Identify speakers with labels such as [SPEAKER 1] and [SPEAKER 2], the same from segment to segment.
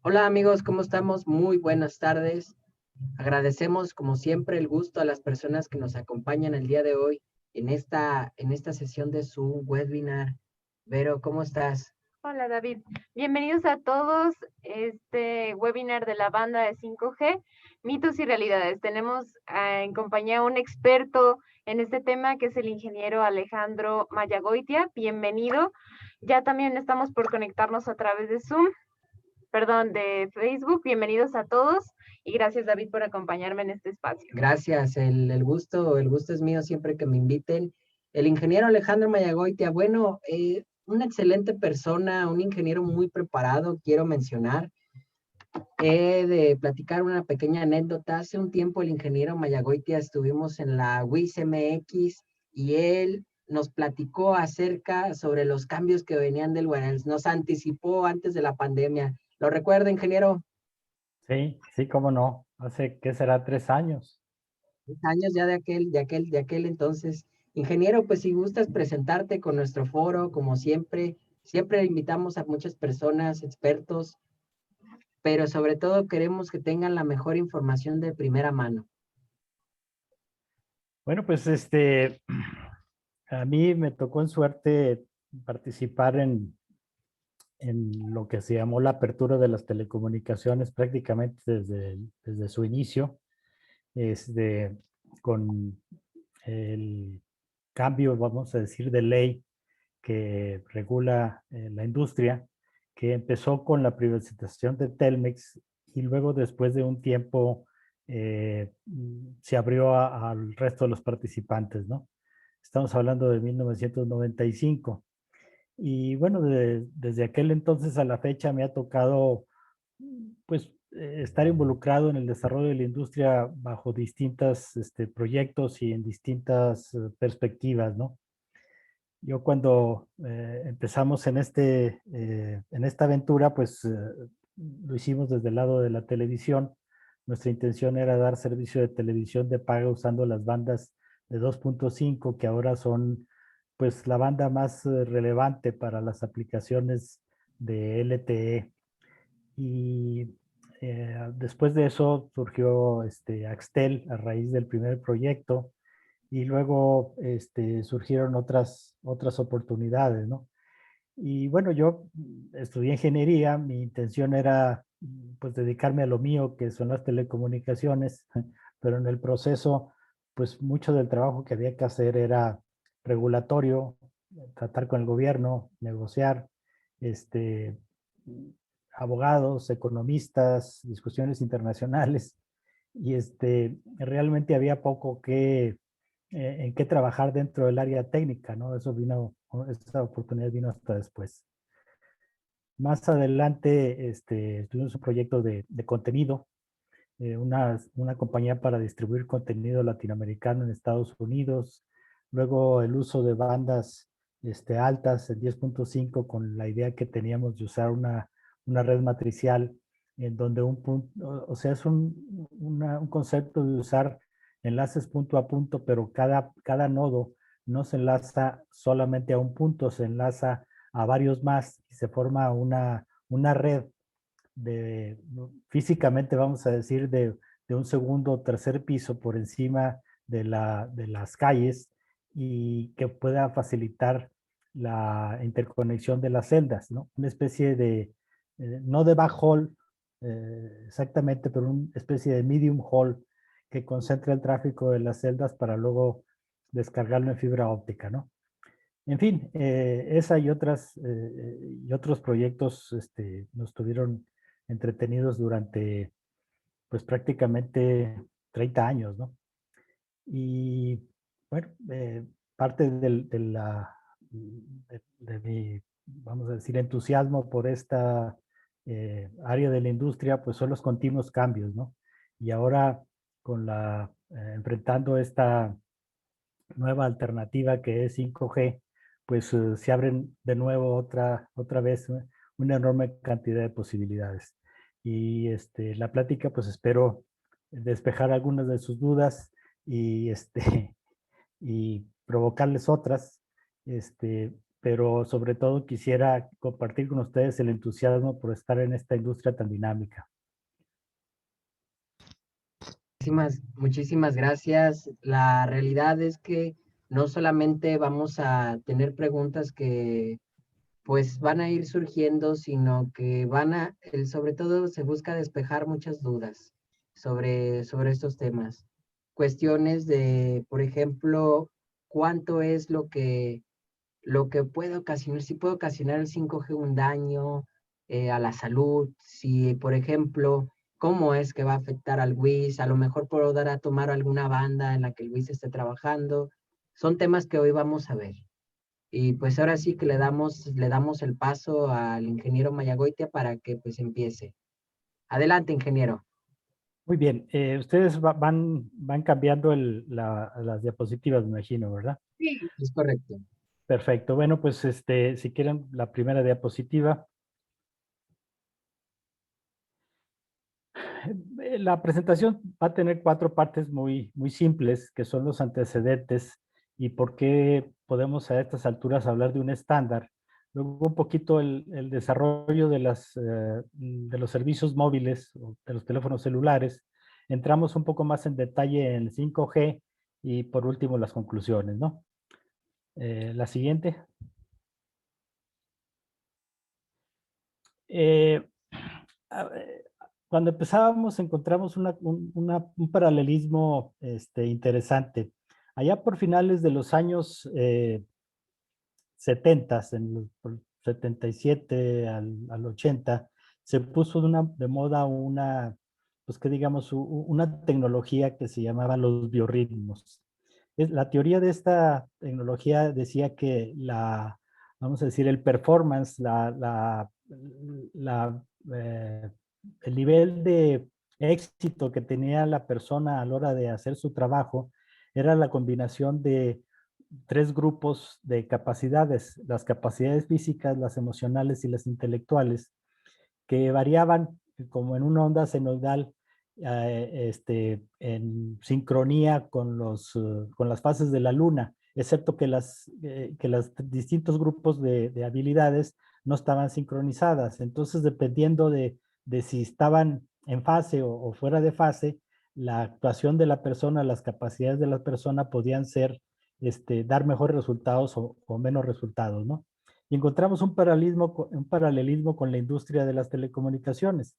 [SPEAKER 1] Hola amigos, ¿cómo estamos? Muy buenas tardes. Agradecemos como siempre el gusto a las personas que nos acompañan el día de hoy en esta sesión de Zoom webinar. Vero, ¿cómo estás?
[SPEAKER 2] Hola David, bienvenidos a todos este webinar de la banda de 5G, mitos y realidades. Tenemos en compañía un experto en este tema que es el ingeniero Alejandro Mayagoitia. Bienvenido. Ya también estamos por conectarnos a través de Zoom, perdón, de Facebook. Bienvenidos a todos y gracias David por acompañarme en este espacio.
[SPEAKER 1] Gracias, el gusto es mío siempre que me inviten. El ingeniero Alejandro Mayagoitia, bueno, una excelente persona, un ingeniero muy preparado, quiero mencionar. He de platicar una pequeña anécdota. Hace un tiempo el ingeniero Mayagoitia estuvimos en la WIS MX y él nos platicó acerca sobre los cambios que venían del Wireless. Nos anticipó antes de la pandemia. ¿Lo recuerda, ingeniero?
[SPEAKER 3] Sí, sí, cómo no. Hace, ¿qué será? 3 años.
[SPEAKER 1] 10 años ya de aquel entonces. Ingeniero, pues si gustas presentarte con nuestro foro, como siempre, siempre invitamos a muchas personas, expertos, pero sobre todo queremos que tengan la mejor información de primera mano.
[SPEAKER 3] Bueno, pues a mí me tocó en suerte participar en lo que se llamó la apertura de las telecomunicaciones prácticamente desde su inicio, este, con el cambio, vamos a decir, de ley que regula la industria, que empezó con la privatización de Telmex y luego después de un tiempo se abrió al resto de los participantes, ¿no? Estamos hablando de 1995. Y bueno, desde aquel entonces a la fecha me ha tocado pues estar involucrado en el desarrollo de la industria bajo distintos proyectos y en distintas perspectivas, ¿no? Yo cuando empezamos en esta aventura, pues lo hicimos desde el lado de la televisión. Nuestra intención era dar servicio de televisión de paga usando las bandas de 2.5, que ahora son pues la banda más relevante para las aplicaciones de LTE. Y después de eso surgió Axtel a raíz del primer proyecto y luego surgieron otras oportunidades, ¿no? Y bueno, yo estudié ingeniería, mi intención era pues dedicarme a lo mío, que son las telecomunicaciones, pero en el proceso, pues mucho del trabajo que había que hacer era regulatorio, tratar con el gobierno, negociar, este, abogados, economistas, discusiones internacionales, y realmente había poco en qué trabajar dentro del área técnica, ¿no? Esa oportunidad vino hasta después. Más adelante, tuvimos un proyecto de contenido, una compañía para distribuir contenido latinoamericano en Estados Unidos, luego el uso de bandas altas, el 10.5, con la idea que teníamos de usar una red matricial en donde o sea, es un concepto de usar enlaces punto a punto, pero cada nodo no se enlaza solamente a un punto, se enlaza a varios más y se forma una red físicamente, vamos a decir, de un segundo o tercer piso por encima de las calles y que pueda facilitar la interconexión de las celdas, ¿no? Una especie no de backhaul exactamente, pero una especie de medium haul que concentra el tráfico de las celdas para luego descargarlo en fibra óptica, ¿no? En fin, esa y otros proyectos nos tuvieron entretenidos durante pues prácticamente 30 años, ¿no? Y bueno, parte de mi, vamos a decir, entusiasmo por esta área de la industria, pues son los continuos cambios, ¿no? Y ahora enfrentando esta nueva alternativa que es 5G, pues se abren de nuevo otra vez una enorme cantidad de posibilidades. Y la plática, pues espero despejar algunas de sus dudas y, y provocarles otras. pero sobre todo quisiera compartir con ustedes el entusiasmo por estar en esta industria tan dinámica.
[SPEAKER 1] Muchísimas gracias. La realidad es que no solamente vamos a tener preguntas que pues van a ir surgiendo, sino que sobre todo se busca despejar muchas dudas sobre estos temas. Cuestiones de, por ejemplo, cuánto es lo que puede ocasionar, si puede ocasionar el 5G un daño a la salud, si, por ejemplo, cómo es que va a afectar al WIS, a lo mejor puedo dar a tomar alguna banda en la que el WIS esté trabajando. Son temas que hoy vamos a ver. Y pues ahora sí que le damos el paso al ingeniero Mayagoitia para que pues empiece. Adelante, ingeniero.
[SPEAKER 3] Muy bien, ustedes van cambiando las diapositivas, me imagino, ¿verdad?
[SPEAKER 1] Sí, es correcto.
[SPEAKER 3] Perfecto. Bueno, pues si quieren la primera diapositiva. La presentación va a tener 4 partes muy simples, que son los antecedentes y por qué podemos a estas alturas hablar de un estándar. Luego un poquito el desarrollo de los servicios móviles, o de los teléfonos celulares. Entramos un poco más en detalle en el 5G y por último las conclusiones, ¿no? La siguiente. Eh, Cuando empezábamos encontramos un paralelismo interesante. Allá por finales de los años 70, por 77 al 80, se puso de moda pues que digamos, una tecnología que se llamaba los biorritmos. La teoría de esta tecnología decía que vamos a decir, el performance, eh, el nivel de éxito que tenía la persona a la hora de hacer su trabajo era la combinación de 3 grupos de capacidades: las capacidades físicas, las emocionales y las intelectuales, que variaban como en una onda senoidal, en sincronía con las fases de la luna, excepto que los distintos grupos de habilidades no estaban sincronizadas. Entonces, dependiendo de si estaban en fase o fuera de fase, la actuación de la persona, las capacidades de la persona podían dar mejores resultados o menos resultados, ¿no? Y encontramos un paralelismo con la industria de las telecomunicaciones.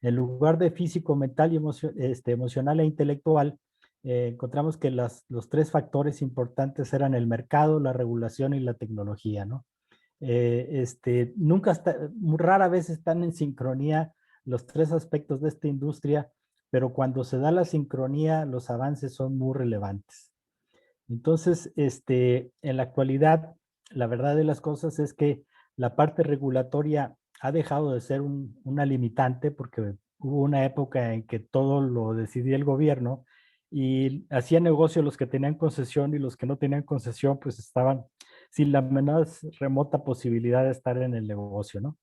[SPEAKER 3] En lugar de físico, mental y emocional e intelectual, encontramos que los 3 factores importantes eran el mercado, la regulación y la tecnología, ¿no? Muy rara vez están en sincronía los 3 aspectos de esta industria, pero cuando se da la sincronía, los avances son muy relevantes. Entonces, en la actualidad, la verdad de las cosas es que la parte regulatoria ha dejado de ser una limitante, porque hubo una época en que todo lo decidía el gobierno y hacía negocio los que tenían concesión, y los que no tenían concesión pues estaban sin la menor remota posibilidad de estar en el negocio, ¿no?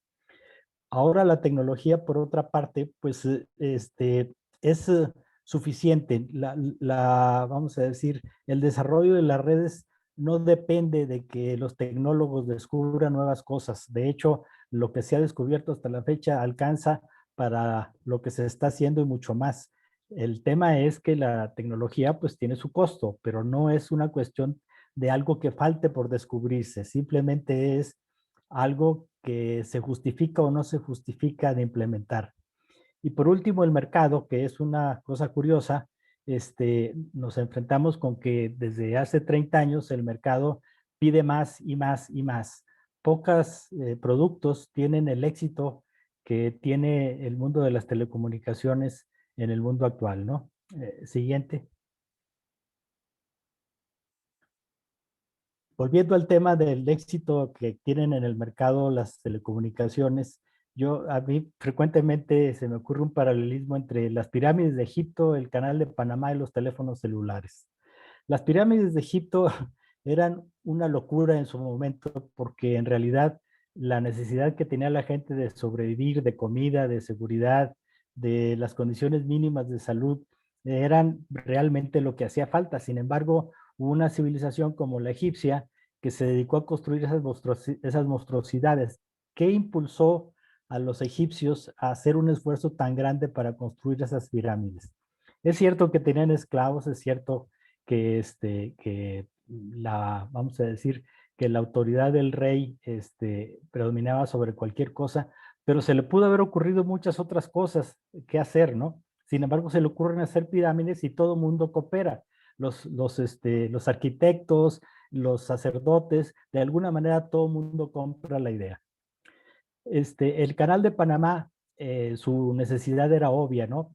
[SPEAKER 3] Ahora la tecnología, por otra parte, pues es suficiente. Vamos a decir, el desarrollo de las redes no depende de que los tecnólogos descubran nuevas cosas. De hecho, lo que se ha descubierto hasta la fecha alcanza para lo que se está haciendo y mucho más. El tema es que la tecnología pues tiene su costo, pero no es una cuestión de algo que falte por descubrirse. Simplemente es algo que se justifica o no se justifica de implementar. Y por último, el mercado, que es una cosa curiosa. Nos enfrentamos con que desde hace 30 años el mercado pide más y más y más. Pocos productos tienen el éxito que tiene el mundo de las telecomunicaciones en el mundo actual, ¿no? Siguiente. Volviendo al tema del éxito que tienen en el mercado las telecomunicaciones, a mí frecuentemente se me ocurre un paralelismo entre las pirámides de Egipto, el canal de Panamá y los teléfonos celulares. Las pirámides de Egipto eran una locura en su momento, porque en realidad la necesidad que tenía la gente de sobrevivir, de comida, de seguridad, de las condiciones mínimas de salud, eran realmente lo que hacía falta. Sin embargo, hubo una civilización como la egipcia que se dedicó a construir esas monstruosidades. ¿Qué impulsó a los egipcios a hacer un esfuerzo tan grande para construir esas pirámides? Es cierto que tenían esclavos, es cierto que vamos a decir, que la autoridad del rey predominaba sobre cualquier cosa, pero se le pudo haber ocurrido muchas otras cosas que hacer, ¿no? Sin embargo, se le ocurren hacer pirámides y todo el mundo coopera. Los arquitectos, los sacerdotes, de alguna manera todo el mundo compra la idea. El canal de Panamá, su necesidad era obvia, ¿no?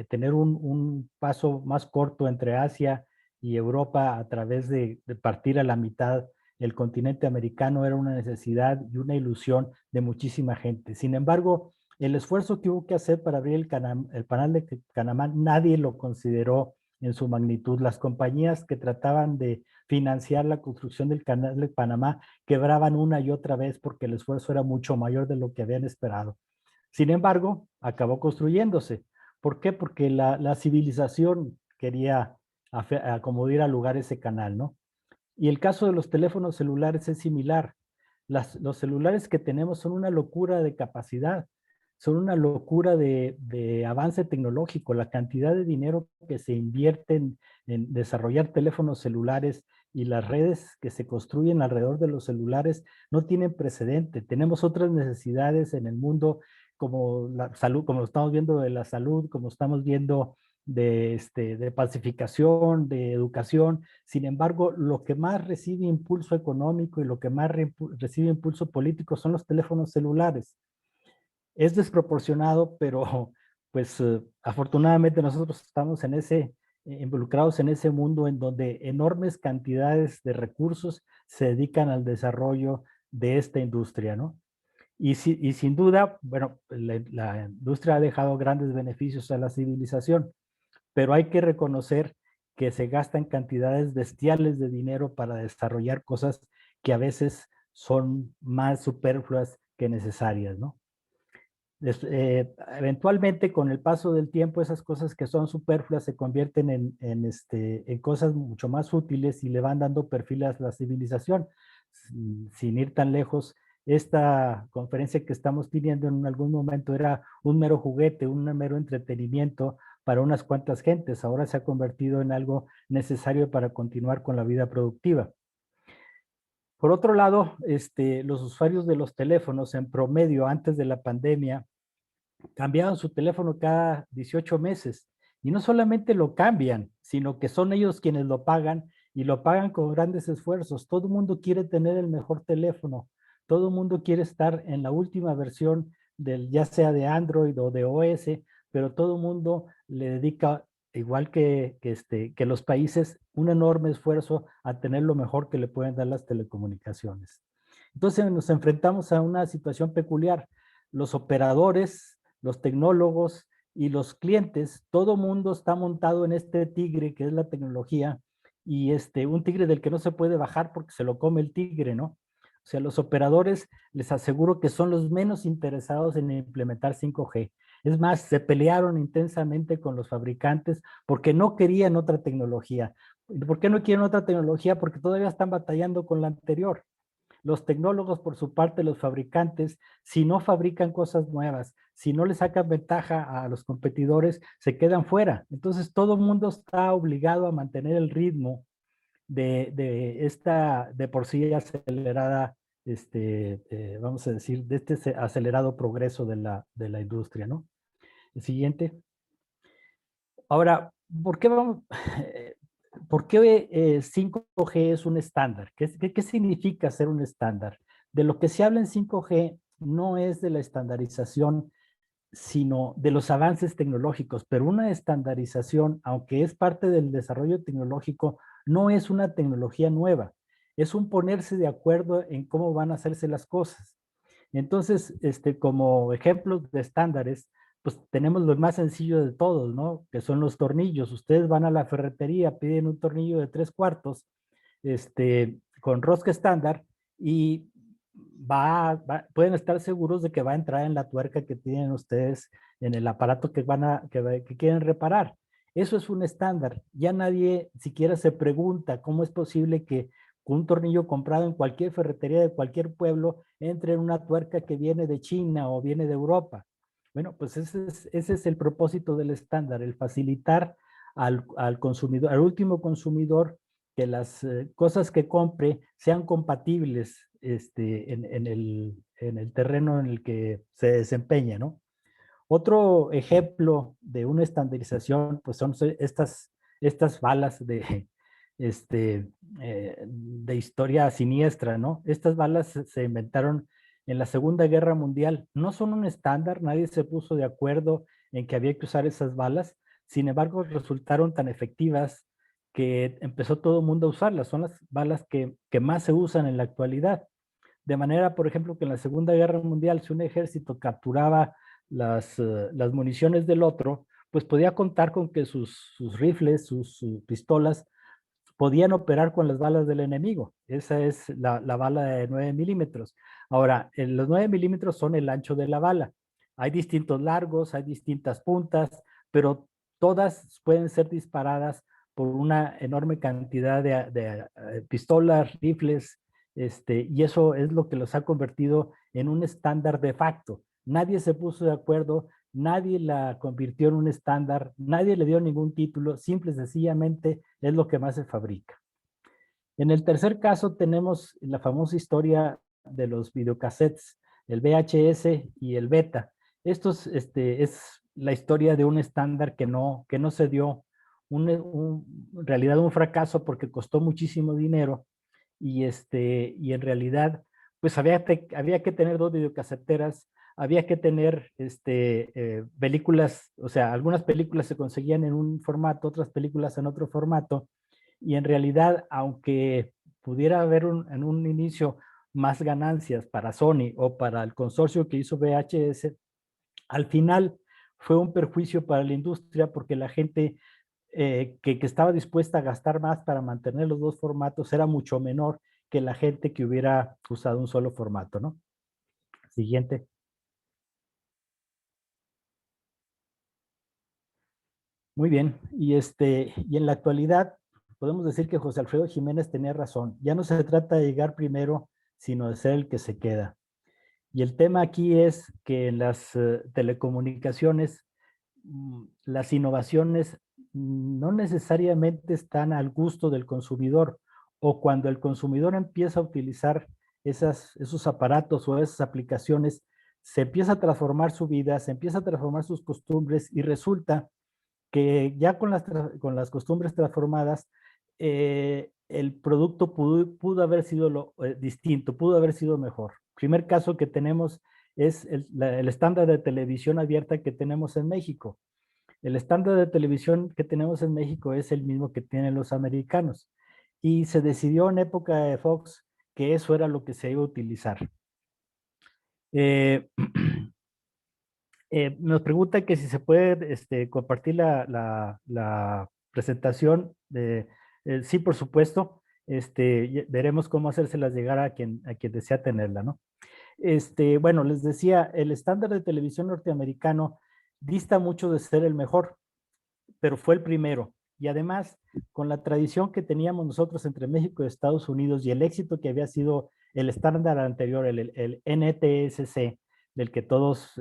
[SPEAKER 3] Tener un paso más corto entre Asia y Europa a través de partir a la mitad el continente americano era una necesidad y una ilusión de muchísima gente. Sin embargo, el esfuerzo que hubo que hacer para abrir el canal de Panamá, nadie lo consideró en su magnitud. Las compañías que trataban de financiar la construcción del canal de Panamá quebraban una y otra vez porque el esfuerzo era mucho mayor de lo que habían esperado. Sin embargo, acabó construyéndose. ¿Por qué? Porque la civilización quería acomodar al lugar ese canal, ¿no? Y el caso de los teléfonos celulares es similar. Los celulares que tenemos son una locura de capacidad, son una locura de avance tecnológico. La cantidad de dinero que se invierte en desarrollar teléfonos celulares y las redes que se construyen alrededor de los celulares no tienen precedente. Tenemos otras necesidades en el mundo como la salud, como lo estamos viendo de la salud, como estamos viendo de pacificación, de educación. Sin embargo, lo que más recibe impulso económico y lo que más recibe impulso político son los teléfonos celulares. Es desproporcionado, pero pues afortunadamente nosotros estamos involucrados en ese mundo en donde enormes cantidades de recursos se dedican al desarrollo de esta industria, ¿no? Y sin duda, bueno, la industria ha dejado grandes beneficios a la civilización, pero hay que reconocer que se gastan cantidades bestiales de dinero para desarrollar cosas que a veces son más superfluas que necesarias, ¿no? Eventualmente, con el paso del tiempo, esas cosas que son superfluas se convierten en cosas mucho más útiles y le van dando perfil a la civilización. Sin ir tan lejos, esta conferencia que estamos teniendo en algún momento era un mero juguete, un mero entretenimiento para unas cuantas gentes. Ahora se ha convertido en algo necesario para continuar con la vida productiva. Por otro lado, los usuarios de los teléfonos en promedio antes de la pandemia cambiaban su teléfono cada 18 meses. Y no solamente lo cambian, sino que son ellos quienes lo pagan y lo pagan con grandes esfuerzos. Todo el mundo quiere tener el mejor teléfono. Todo el mundo quiere estar en la última versión ya sea de Android o de OS, pero todo el mundo le dedica, igual que los países, un enorme esfuerzo a tener lo mejor que le pueden dar las telecomunicaciones. Entonces nos enfrentamos a una situación peculiar. Los operadores, los tecnólogos y los clientes, todo mundo está montado en este tigre que es la tecnología y un tigre del que no se puede bajar porque se lo come el tigre, ¿no? O sea, los operadores les aseguro que son los menos interesados en implementar 5G. Es más, se pelearon intensamente con los fabricantes porque no querían otra tecnología. ¿Por qué no quieren otra tecnología? Porque todavía están batallando con la anterior. Los tecnólogos, por su parte, los fabricantes, si no fabrican cosas nuevas, si no le sacan ventaja a los competidores, se quedan fuera. Entonces, todo el mundo está obligado a mantener el ritmo de esta, de por sí acelerada, vamos a decir, de este acelerado progreso de la industria, ¿no? El siguiente. Ahora, ¿por qué vamos? ¿Por qué 5G es un estándar? ¿Qué significa ser un estándar? De lo que se habla en 5G no es de la estandarización, sino de los avances tecnológicos, pero una estandarización, aunque es parte del desarrollo tecnológico, no es una tecnología nueva, es un ponerse de acuerdo en cómo van a hacerse las cosas. Entonces, como ejemplos de estándares, pues tenemos lo más sencillo de todos, ¿no? Que son los tornillos. Ustedes van a la ferretería, piden un tornillo de 3/4, con rosca estándar y pueden estar seguros de que va a entrar en la tuerca que tienen ustedes en el aparato que quieren reparar. Eso es un estándar. Ya nadie siquiera se pregunta cómo es posible que con un tornillo comprado en cualquier ferretería de cualquier pueblo, entre en una tuerca que viene de China o viene de Europa. Bueno, pues ese es el propósito del estándar, el facilitar al consumidor, al último consumidor, que las cosas que compre sean compatibles en el terreno en el que se desempeña, ¿no? Otro ejemplo de una estandarización, pues son estas balas de historia siniestra, ¿no? Estas balas se inventaron en la Segunda Guerra Mundial. No son un estándar, nadie se puso de acuerdo en que había que usar esas balas. Sin embargo, resultaron tan efectivas que empezó todo el mundo a usarlas. Son las balas que más se usan en la actualidad. De manera, por ejemplo, que en la Segunda Guerra Mundial, si un ejército capturaba las municiones del otro, pues podía contar con que sus rifles, sus pistolas, podían operar con las balas del enemigo. Esa es la bala de 9 milímetros. Ahora, los 9 milímetros son el ancho de la bala. Hay distintos largos, hay distintas puntas, pero todas pueden ser disparadas por una enorme cantidad de pistolas, rifles, y eso es lo que los ha convertido en un estándar de facto. Nadie se puso de acuerdo, nadie la convirtió en un estándar, nadie le dio ningún título, simple y sencillamente es lo que más se fabrica. En el tercer caso tenemos la famosa historia de los videocassettes, el VHS y el Beta. Esto es la historia de un estándar que no se dio, en realidad un fracaso porque costó muchísimo dinero y en realidad pues había que tener dos videocaseteras, había que tener películas, o sea, algunas películas se conseguían en un formato, otras películas en otro formato, y en realidad, aunque pudiera haber en un inicio más ganancias para Sony o para el consorcio que hizo VHS, al final fue un perjuicio para la industria porque la gente que estaba dispuesta a gastar más para mantener los dos formatos era mucho menor que la gente que hubiera usado un solo formato, ¿no? Siguiente. Muy bien. Y en la actualidad podemos decir que José Alfredo Jiménez tenía razón. Ya no se trata de llegar primero, sino de ser el que se queda. Y el tema aquí es que en las telecomunicaciones, las innovaciones no necesariamente están al gusto del consumidor, o cuando el consumidor empieza a utilizar esos aparatos o esas aplicaciones, se empieza a transformar su vida, se empieza a transformar sus costumbres y resulta que ya con las costumbres transformadas, el producto pudo haber sido distinto, pudo haber sido mejor. Primer caso que tenemos es el estándar de televisión abierta que tenemos en México. El estándar de televisión que tenemos en México es el mismo que tienen los americanos. Y se decidió en época de Fox que eso era lo que se iba a utilizar. Nos pregunta que si se puede compartir la presentación. Sí, por supuesto. Veremos cómo hacérselas llegar a quien desea tenerla, ¿no? Bueno, les decía, el estándar de televisión norteamericano dista mucho de ser el mejor, pero fue el primero. Y además, con la tradición que teníamos nosotros entre México y Estados Unidos y el éxito que había sido el estándar anterior, el NTSC, del que todos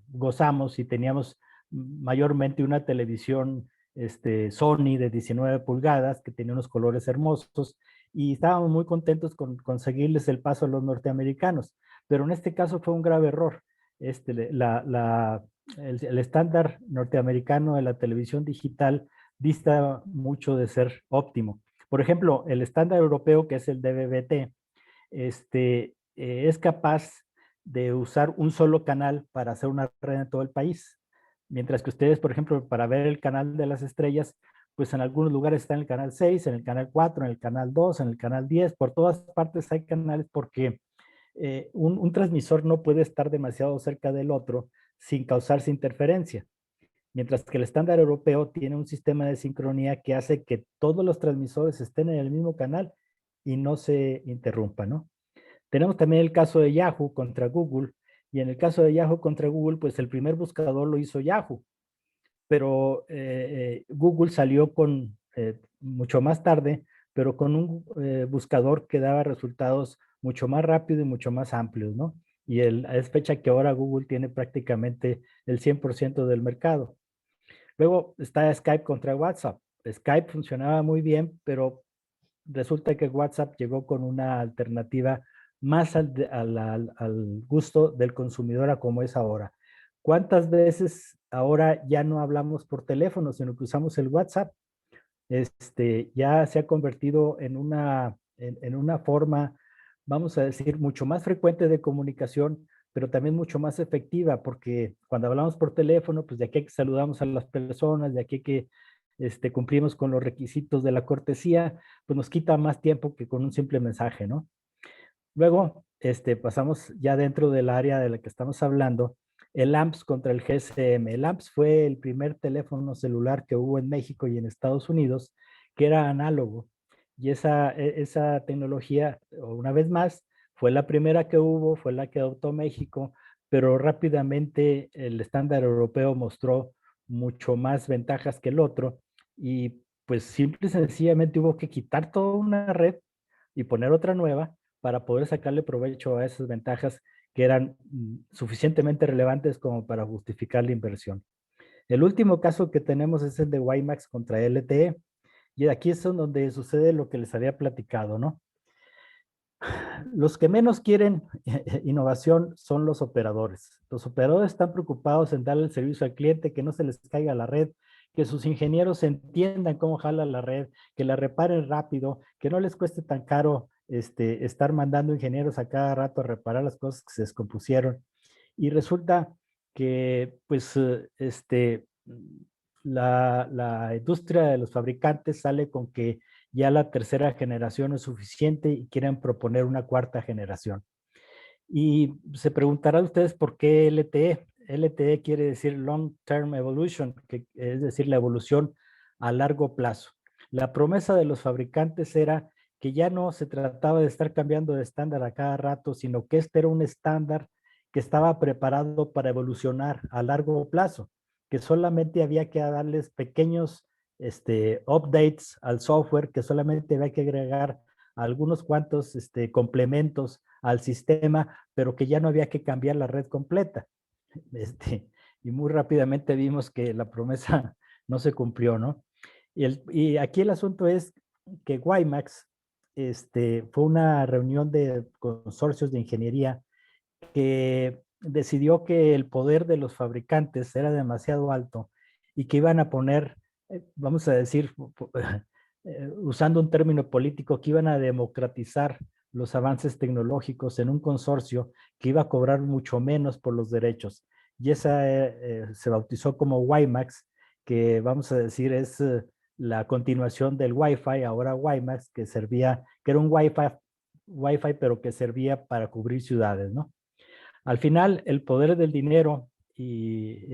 [SPEAKER 3] gozamos y teníamos mayormente una televisión Sony de 19 pulgadas que tenía unos colores hermosos, y estábamos muy contentos con conseguirles el paso a los norteamericanos. Pero en este caso fue un grave error. El estándar norteamericano de la televisión digital dista mucho de ser óptimo. Por ejemplo, el estándar europeo, que es el DVB-T, es capaz de usar un solo canal para hacer una red en todo el país. Mientras que ustedes, por ejemplo, para ver el canal de las estrellas, pues en algunos lugares está en el canal 6, en el canal 4, en el canal 2, en el canal 10, por todas partes hay canales porque un transmisor no puede estar demasiado cerca del otro sin causarse interferencia. Mientras que el estándar europeo tiene un sistema de sincronía que hace que todos los transmisores estén en el mismo canal y no se interrumpan, ¿no? Tenemos también el caso de Yahoo contra Google, y en el caso de Yahoo contra Google, pues el primer buscador lo hizo Yahoo, pero Google salió mucho más tarde pero con un buscador que daba resultados mucho más rápido y mucho más amplios, ¿no? Y es fecha que ahora Google tiene prácticamente el 100% del mercado. Luego está Skype contra WhatsApp. Skype funcionaba muy bien, pero resulta que WhatsApp llegó con una alternativa más al gusto del consumidor a como es ahora. ¿Cuántas veces ahora ya no hablamos por teléfono, sino que usamos el WhatsApp? Ya se ha convertido en una forma, vamos a decir, mucho más frecuente de comunicación, pero también mucho más efectiva, porque cuando hablamos por teléfono, pues de aquí que saludamos a las personas, de aquí que cumplimos con los requisitos de la cortesía, pues nos quita más tiempo que con un simple mensaje, ¿no? Luego, pasamos ya dentro del área de la que estamos hablando, el AMPS contra el GSM. El AMPS fue el primer teléfono celular que hubo en México y en Estados Unidos, que era análogo. Y esa tecnología, una vez más, fue la primera que hubo, fue la que adoptó México, pero rápidamente el estándar europeo mostró mucho más ventajas que el otro y pues simple y sencillamente hubo que quitar toda una red y poner otra nueva para poder sacarle provecho a esas ventajas que eran suficientemente relevantes como para justificar la inversión. El último caso que tenemos es el de WiMAX contra LTE, y aquí es donde sucede lo que les había platicado, ¿no? Los que menos quieren innovación son los operadores. Los operadores están preocupados en darle el servicio al cliente, que no se les caiga la red, que sus ingenieros entiendan cómo jala la red, que la reparen rápido, que no les cueste tan caro estar mandando ingenieros a cada rato a reparar las cosas que se descompusieron. Y resulta que, pues, la industria de los fabricantes sale con que ya la tercera generación es suficiente y quieren proponer una cuarta generación. Y se preguntarán ustedes por qué LTE. LTE quiere decir Long Term Evolution, que es decir, la evolución a largo plazo. La promesa de los fabricantes era que ya no se trataba de estar cambiando de estándar a cada rato, sino que este era un estándar que estaba preparado para evolucionar a largo plazo, que solamente había que darles pequeños updates al software, que solamente había que agregar algunos cuantos complementos al sistema, pero que ya no había que cambiar la red completa. Y muy rápidamente vimos que la promesa no se cumplió, ¿no? Y aquí el asunto es que WiMAX fue una reunión de consorcios de ingeniería que decidió que el poder de los fabricantes era demasiado alto y que iban a poner, vamos a decir, usando un término político, que iban a democratizar los avances tecnológicos en un consorcio que iba a cobrar mucho menos por los derechos. Y esa se bautizó como WiMAX, que vamos a decir es la continuación del Wi-Fi, ahora WiMAX, que era un Wi-Fi, pero que servía para cubrir ciudades, ¿no? Al final, el poder del dinero y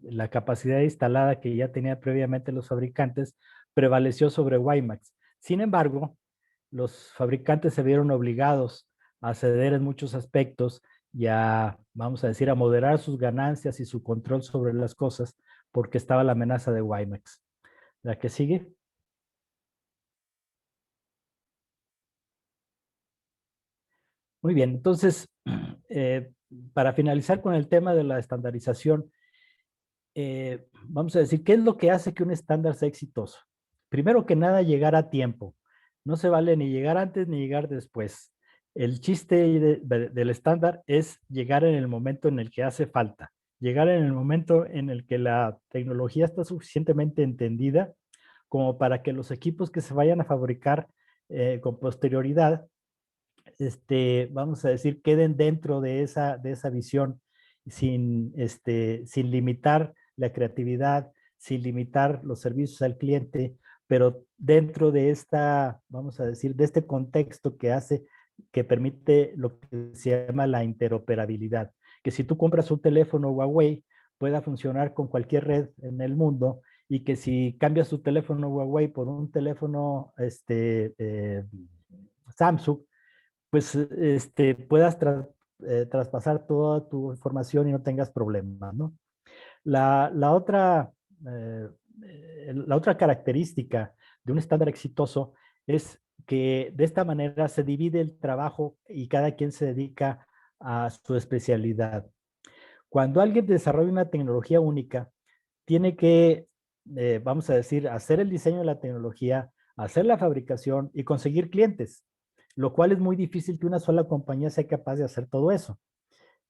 [SPEAKER 3] la capacidad instalada que ya tenían previamente los fabricantes prevaleció sobre WiMAX. Sin embargo, los fabricantes se vieron obligados a ceder en muchos aspectos y vamos a decir, a moderar sus ganancias y su control sobre las cosas porque estaba la amenaza de WiMAX. ¿La que sigue? Muy bien, entonces, para finalizar con el tema de la estandarización, vamos a decir, ¿qué es lo que hace que un estándar sea exitoso? Primero que nada, llegar a tiempo. No se vale ni llegar antes ni llegar después. El chiste del estándar es llegar en el momento en el que hace falta, llegar en el momento en el que la tecnología está suficientemente entendida como para que los equipos que se vayan a fabricar con posterioridad vamos a decir, queden dentro de esa visión sin limitar la creatividad, sin limitar los servicios al cliente, pero dentro de vamos a decir, de este contexto que permite lo que se llama la interoperabilidad. Que si tú compras un teléfono Huawei, pueda funcionar con cualquier red en el mundo y que si cambias tu teléfono Huawei por un teléfono Samsung, pues puedas traspasar toda tu información y no tengas problemas, ¿no? La otra característica de un estándar exitoso es que de esta manera se divide el trabajo y cada quien se dedica a su especialidad. Cuando alguien desarrolla una tecnología única, tiene que, vamos a decir, hacer el diseño de la tecnología, hacer la fabricación y conseguir clientes, lo cual es muy difícil que una sola compañía sea capaz de hacer todo eso.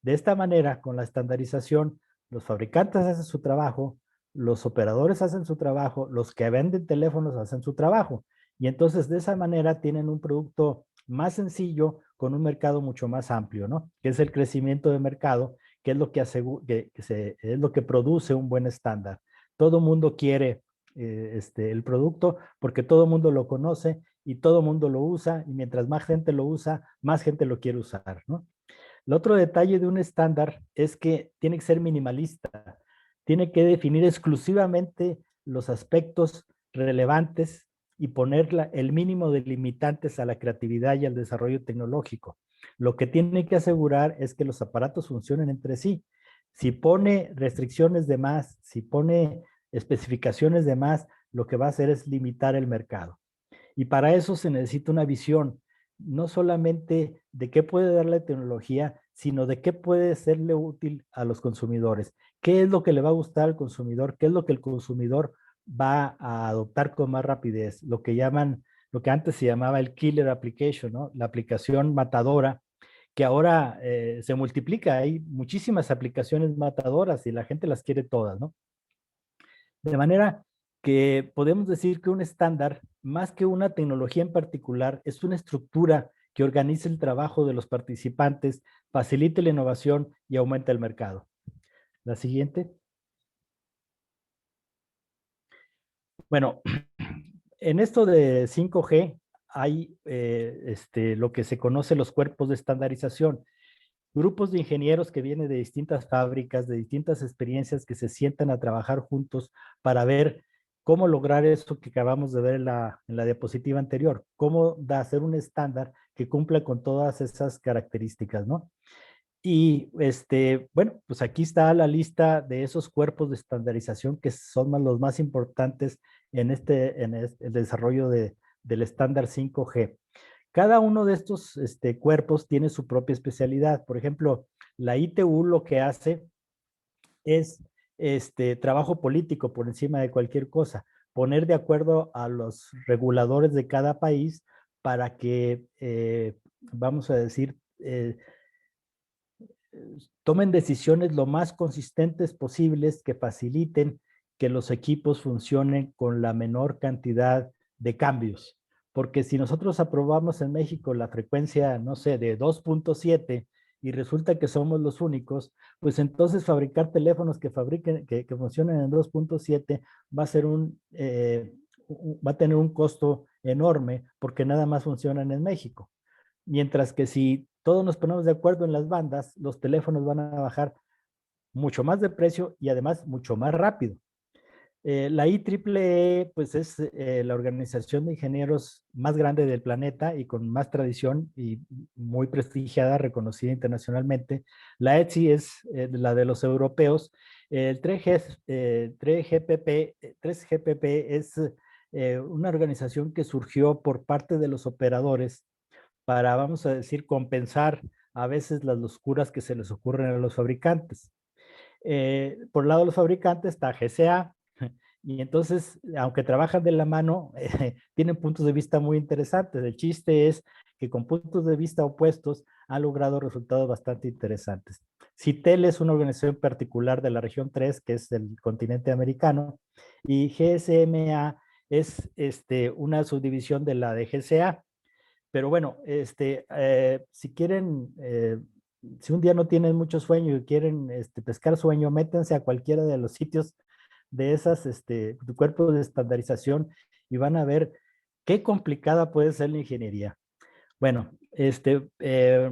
[SPEAKER 3] De esta manera, con la estandarización, los fabricantes hacen su trabajo, los operadores hacen su trabajo, los que venden teléfonos hacen su trabajo. Y entonces de esa manera tienen un producto más sencillo con un mercado mucho más amplio, ¿no? Que es el crecimiento de mercado, que es lo que, es lo que produce un buen estándar. Todo mundo quiere el producto porque todo mundo lo conoce y todo mundo lo usa, y mientras más gente lo usa, más gente lo quiere usar, ¿no? El otro detalle de un estándar es que tiene que ser minimalista, tiene que definir exclusivamente los aspectos relevantes y poner el mínimo de limitantes a la creatividad y al desarrollo tecnológico. Lo que tiene que asegurar es que los aparatos funcionen entre sí. Si pone restricciones de más, si pone especificaciones de más, lo que va a hacer es limitar el mercado. Y para eso se necesita una visión, no solamente de qué puede dar la tecnología, sino de qué puede serle útil a los consumidores. ¿Qué es lo que le va a gustar al consumidor? ¿Qué es lo que el consumidor va a adoptar con más rapidez? Lo que llaman, lo que antes se llamaba el killer application, ¿no? La aplicación matadora, que ahora se multiplica. Hay muchísimas aplicaciones matadoras y la gente las quiere todas, ¿no? De manera que podemos decir que un estándar, más que una tecnología en particular, es una estructura que organiza el trabajo de los participantes, facilite la innovación y aumenta el mercado. La siguiente. Bueno, en esto de 5G hay lo que se conoce los cuerpos de estandarización. Grupos de ingenieros que vienen de distintas fábricas, de distintas experiencias, que se sientan a trabajar juntos para ver cómo lograr eso que acabamos de ver en la diapositiva anterior, cómo hacer un estándar que cumpla con todas esas características, ¿no? Y bueno, pues aquí está la lista de esos cuerpos de estandarización que son los más importantes en el desarrollo del estándar 5G. Cada uno de estos cuerpos tiene su propia especialidad. Por ejemplo, la ITU lo que hace es trabajo político por encima de cualquier cosa, poner de acuerdo a los reguladores de cada país para que, vamos a decir, tomen decisiones lo más consistentes posibles que faciliten que los equipos funcionen con la menor cantidad de cambios. Porque si nosotros aprobamos en México la frecuencia, no sé, de 2.7 y resulta que somos los únicos, pues entonces fabricar teléfonos que funcionen en 2.7 va a ser va a tener un costo enorme porque nada más funcionan en México. Mientras que si todos nos ponemos de acuerdo en las bandas, los teléfonos van a bajar mucho más de precio y además mucho más rápido. La IEEE pues es la organización de ingenieros más grande del planeta y con más tradición y muy prestigiada, reconocida internacionalmente. La ETSI es la de los europeos. El 3GPP es una organización que surgió por parte de los operadores para, vamos a decir, compensar a veces las locuras que se les ocurren a los fabricantes. Por el lado de los fabricantes está GCA, y entonces, aunque trabajan de la mano, tienen puntos de vista muy interesantes. El chiste es que con puntos de vista opuestos han logrado resultados bastante interesantes. CITEL es una organización particular de la región 3, que es del continente americano, y GSMA es una subdivisión de la de GCA. Pero bueno, si quieren, si un día no tienen mucho sueño y quieren pescar sueño, métanse a cualquiera de los sitios de esas cuerpos de estandarización y van a ver qué complicada puede ser la ingeniería. Bueno,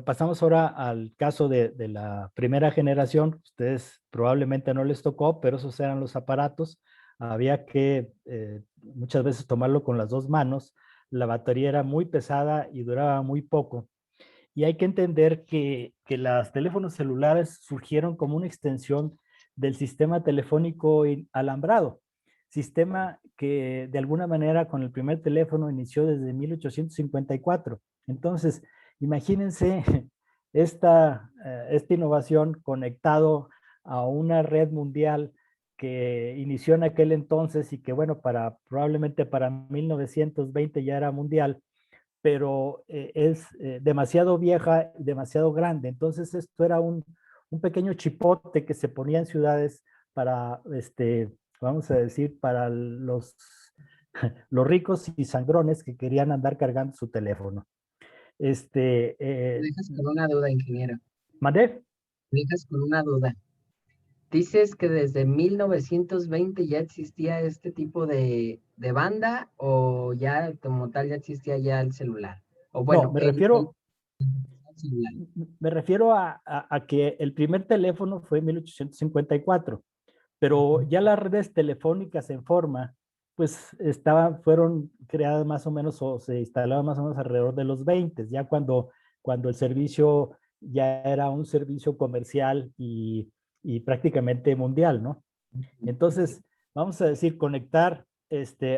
[SPEAKER 3] pasamos ahora al caso de la primera generación. Ustedes probablemente no les tocó, pero esos eran los aparatos. Había que muchas veces tomarlo con las dos manos. La batería era muy pesada y duraba muy poco. Y hay que entender que los teléfonos celulares surgieron como una extensión del sistema telefónico alambrado. sistema que de alguna manera con el primer teléfono inició desde 1854. Entonces, imagínense esta innovación conectado a una red mundial que inició en aquel entonces y que, bueno, probablemente para 1920 ya era mundial, pero es demasiado vieja, demasiado grande. Entonces, esto era un pequeño chipote que se ponía en ciudades para, vamos a decir, para los ricos y sangrones que querían andar cargando su teléfono.
[SPEAKER 1] Me dejas con una duda, ingeniero.
[SPEAKER 3] ¿Mandé?
[SPEAKER 1] Me dejas con una duda. ¿Dices que desde 1920 ya existía este tipo de banda o ya como tal ya existía ya el celular? O
[SPEAKER 3] No,
[SPEAKER 1] bueno,
[SPEAKER 3] me
[SPEAKER 1] el
[SPEAKER 3] refiero,
[SPEAKER 1] celular.
[SPEAKER 3] me refiero a que el primer teléfono fue en 1854, pero ya las redes telefónicas en forma, pues fueron creadas más o menos o se instalaban más o menos alrededor de los 20, ya cuando el servicio ya era un servicio comercial y prácticamente mundial, ¿no? Entonces, vamos a decir, conectar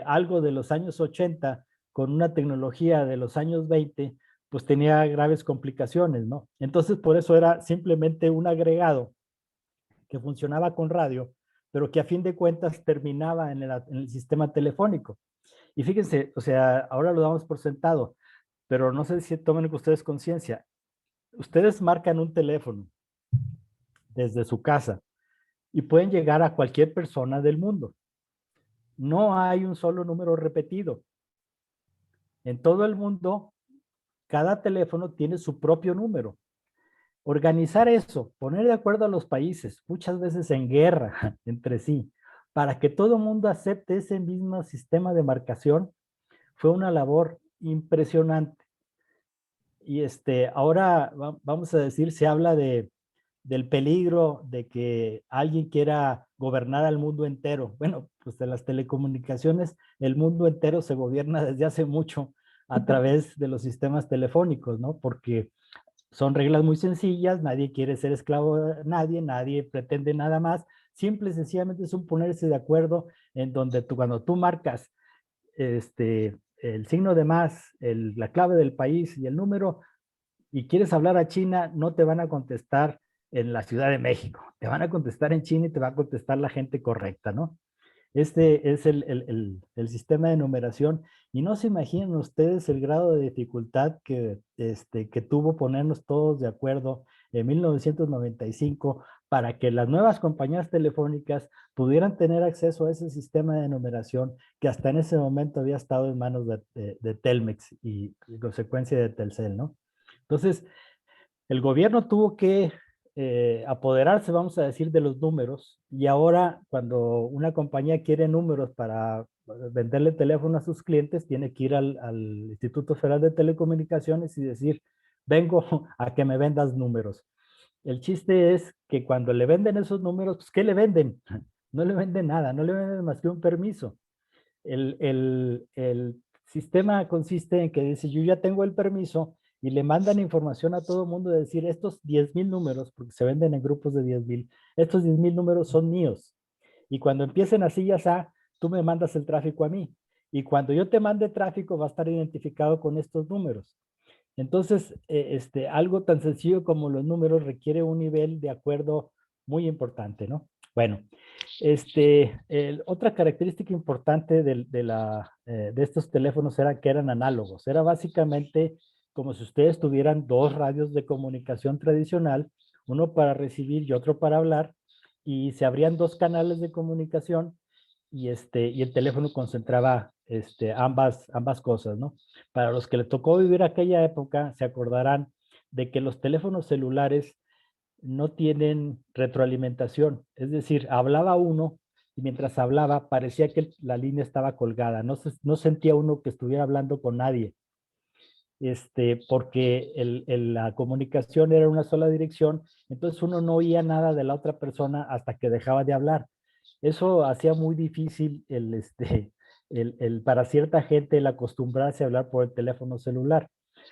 [SPEAKER 3] algo de los años 80 con una tecnología de los años 20, pues tenía graves complicaciones, ¿no? Entonces, por eso era simplemente un agregado que funcionaba con radio, pero que a fin de cuentas terminaba en el sistema telefónico. Y fíjense, o sea, ahora lo damos por sentado, pero no sé si tomen ustedes conciencia. Ustedes marcan un teléfono desde su casa y pueden llegar a cualquier persona del mundo. No hay un solo número repetido. En todo el mundo, cada teléfono tiene su propio número. Organizar eso, poner de acuerdo a los países, muchas veces en guerra entre sí, para que todo el mundo acepte ese mismo sistema de marcación, fue una labor impresionante. Y ahora vamos a decir, se habla del peligro de que alguien quiera gobernar al mundo entero. Bueno, pues de las telecomunicaciones, el mundo entero se gobierna desde hace mucho a través de los sistemas telefónicos, ¿no? Porque son reglas muy sencillas, nadie quiere ser esclavo de nadie, nadie pretende nada más. Simple y sencillamente es un ponerse de acuerdo en donde cuando tú marcas el signo de más, la clave del país y el número, y quieres hablar a China, no te van a contestar en la Ciudad de México, te van a contestar en China y te va a contestar la gente correcta, ¿no? Este es el sistema de numeración y no se imaginan ustedes el grado de dificultad que tuvo ponernos todos de acuerdo en 1995 para que las nuevas compañías telefónicas pudieran tener acceso a ese sistema de numeración que hasta en ese momento había estado en manos de Telmex y en consecuencia de Telcel, ¿no? Entonces, el gobierno tuvo que apoderarse, vamos a decir, de los números y ahora cuando una compañía quiere números para venderle teléfono a sus clientes, tiene que ir al Instituto Federal de Telecomunicaciones y decir, vengo a que me vendas números. El chiste es que cuando le venden esos números, pues ¿qué le venden? No le venden nada, no le venden más que un permiso. El sistema consiste en que dice, yo ya tengo el permiso y le mandan información a todo el mundo de decir, estos 10,000 números, porque se venden en grupos de 10,000, estos 10,000 números son míos. Y cuando empiecen así, ya sea, tú me mandas el tráfico a mí. Y cuando yo te mande tráfico, va a estar identificado con estos números. Entonces, algo tan sencillo como los números requiere un nivel de acuerdo muy importante, ¿no? Bueno, otra característica importante de estos teléfonos era que eran análogos. Era básicamente como si ustedes tuvieran dos radios de comunicación tradicional, uno para recibir y otro para hablar, y se abrían dos canales de comunicación y el teléfono concentraba ambas cosas, ¿no? Para los que les tocó vivir aquella época, se acordarán de que los teléfonos celulares no tienen retroalimentación. Es decir, hablaba uno y mientras hablaba parecía que la línea estaba colgada. No sentía uno que estuviera hablando con nadie. Porque la comunicación era una sola dirección, entonces uno no oía nada de la otra persona hasta que dejaba de hablar. Eso hacía muy difícil para cierta gente el acostumbrarse a hablar por el teléfono celular,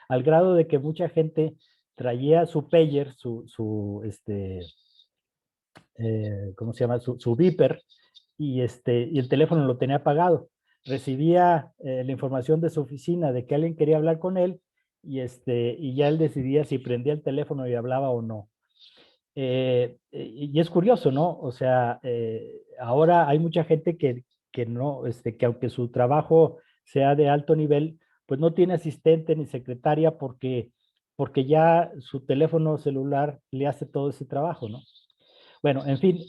[SPEAKER 3] al grado de que mucha gente traía su pager, ¿cómo se llama? Su beeper, y el teléfono lo tenía apagado. Recibía la información de su oficina de que alguien quería hablar con él y ya él decidía si prendía el teléfono y hablaba o no. Y es curioso, ¿no? O sea, ahora hay mucha gente que no, que aunque su trabajo sea de alto nivel, pues no tiene asistente ni secretaria porque ya su teléfono celular le hace todo ese trabajo, ¿no? Bueno, en fin,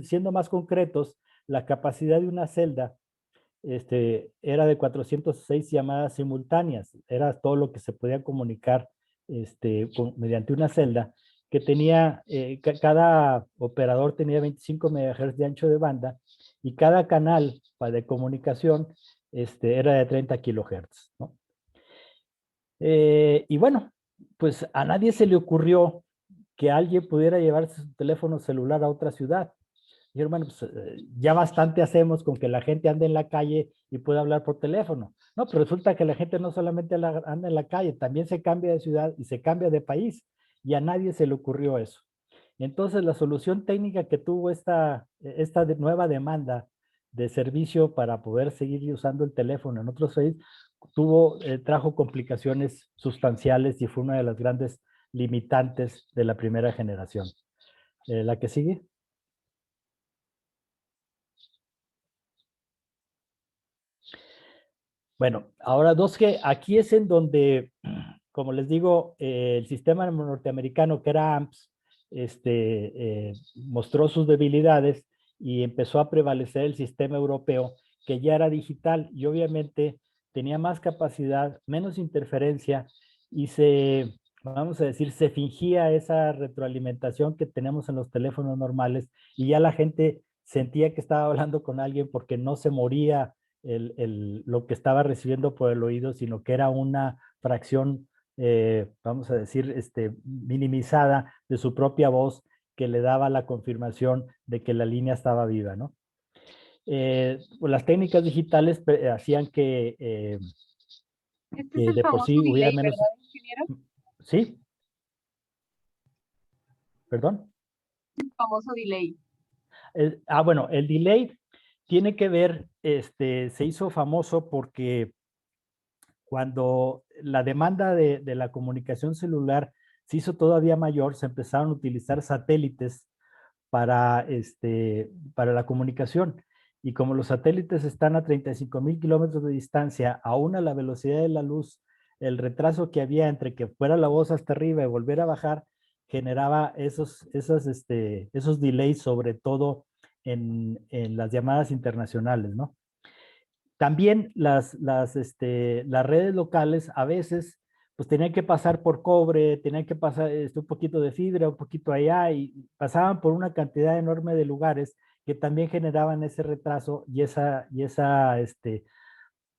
[SPEAKER 3] siendo más concretos, la capacidad de una celda era de 406 llamadas simultáneas, era todo lo que se podía comunicar mediante una celda que tenía, cada operador tenía 25 MHz de ancho de banda y cada canal de comunicación era de 30 kHz, ¿no? Y bueno, pues a nadie se le ocurrió que alguien pudiera llevarse su teléfono celular a otra ciudad. Y hermano, pues, ya bastante hacemos con que la gente ande en la calle y pueda hablar por teléfono. No, pero resulta que la gente no solamente anda en la calle, también se cambia de ciudad y se cambia de país. Y a nadie se le ocurrió eso. Entonces, la solución técnica que tuvo esta nueva demanda de servicio para poder seguir usando el teléfono en otros países, trajo complicaciones sustanciales y fue una de las grandes limitantes de la primera generación. ¿La que sigue? Bueno, ahora 2G, aquí es en donde, como les digo, el sistema norteamericano que era AMPS, mostró sus debilidades y empezó a prevalecer el sistema europeo que ya era digital y obviamente tenía más capacidad, menos interferencia y vamos a decir, se fingía esa retroalimentación que tenemos en los teléfonos normales y ya la gente sentía que estaba hablando con alguien porque no se moría lo que estaba recibiendo por el oído, sino que era una fracción, vamos a decir, minimizada de su propia voz que le daba la confirmación de que la línea estaba viva, ¿no? Pues las técnicas digitales hacían
[SPEAKER 2] Este es el
[SPEAKER 3] de por
[SPEAKER 2] famoso
[SPEAKER 3] sí hubiera
[SPEAKER 2] delay,
[SPEAKER 3] menos...
[SPEAKER 2] ¿verdad, ingeniero?
[SPEAKER 3] ¿Sí? ¿Perdón?
[SPEAKER 2] El famoso delay.
[SPEAKER 3] Bueno, el delay tiene que ver, se hizo famoso porque cuando la demanda de la comunicación celular se hizo todavía mayor, se empezaron a utilizar satélites para la comunicación. Y como los satélites están a 35,000 kilómetros de distancia, aún a la velocidad de la luz, el retraso que había entre que fuera la voz hasta arriba y volver a bajar, generaba esos delays, sobre todo en las llamadas internacionales, ¿no? También las redes locales a veces pues tenían que pasar por cobre, tenían que pasar un poquito de fibra, un poquito allá, y pasaban por una cantidad enorme de lugares que también generaban ese retraso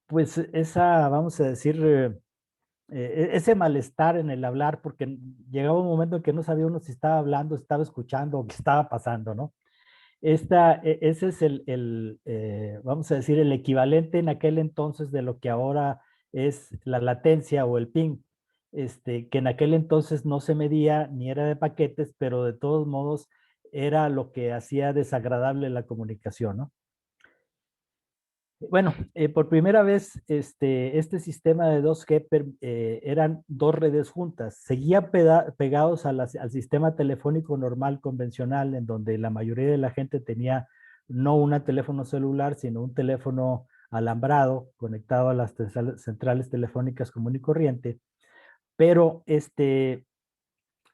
[SPEAKER 3] pues vamos a decir, ese malestar en el hablar, porque llegaba un momento en que no sabía uno si estaba hablando, estaba escuchando o qué estaba pasando, ¿no? Ese es vamos a decir, el equivalente en aquel entonces de lo que ahora es la latencia o el ping, que en aquel entonces no se medía ni era de paquetes, pero de todos modos era lo que hacía desagradable la comunicación, ¿no? Bueno, por primera vez este sistema de 2G eran dos redes juntas. Seguía pegados al sistema telefónico normal convencional, en donde la mayoría de la gente tenía no un teléfono celular, sino un teléfono alambrado conectado a las centrales telefónicas común y corriente. Pero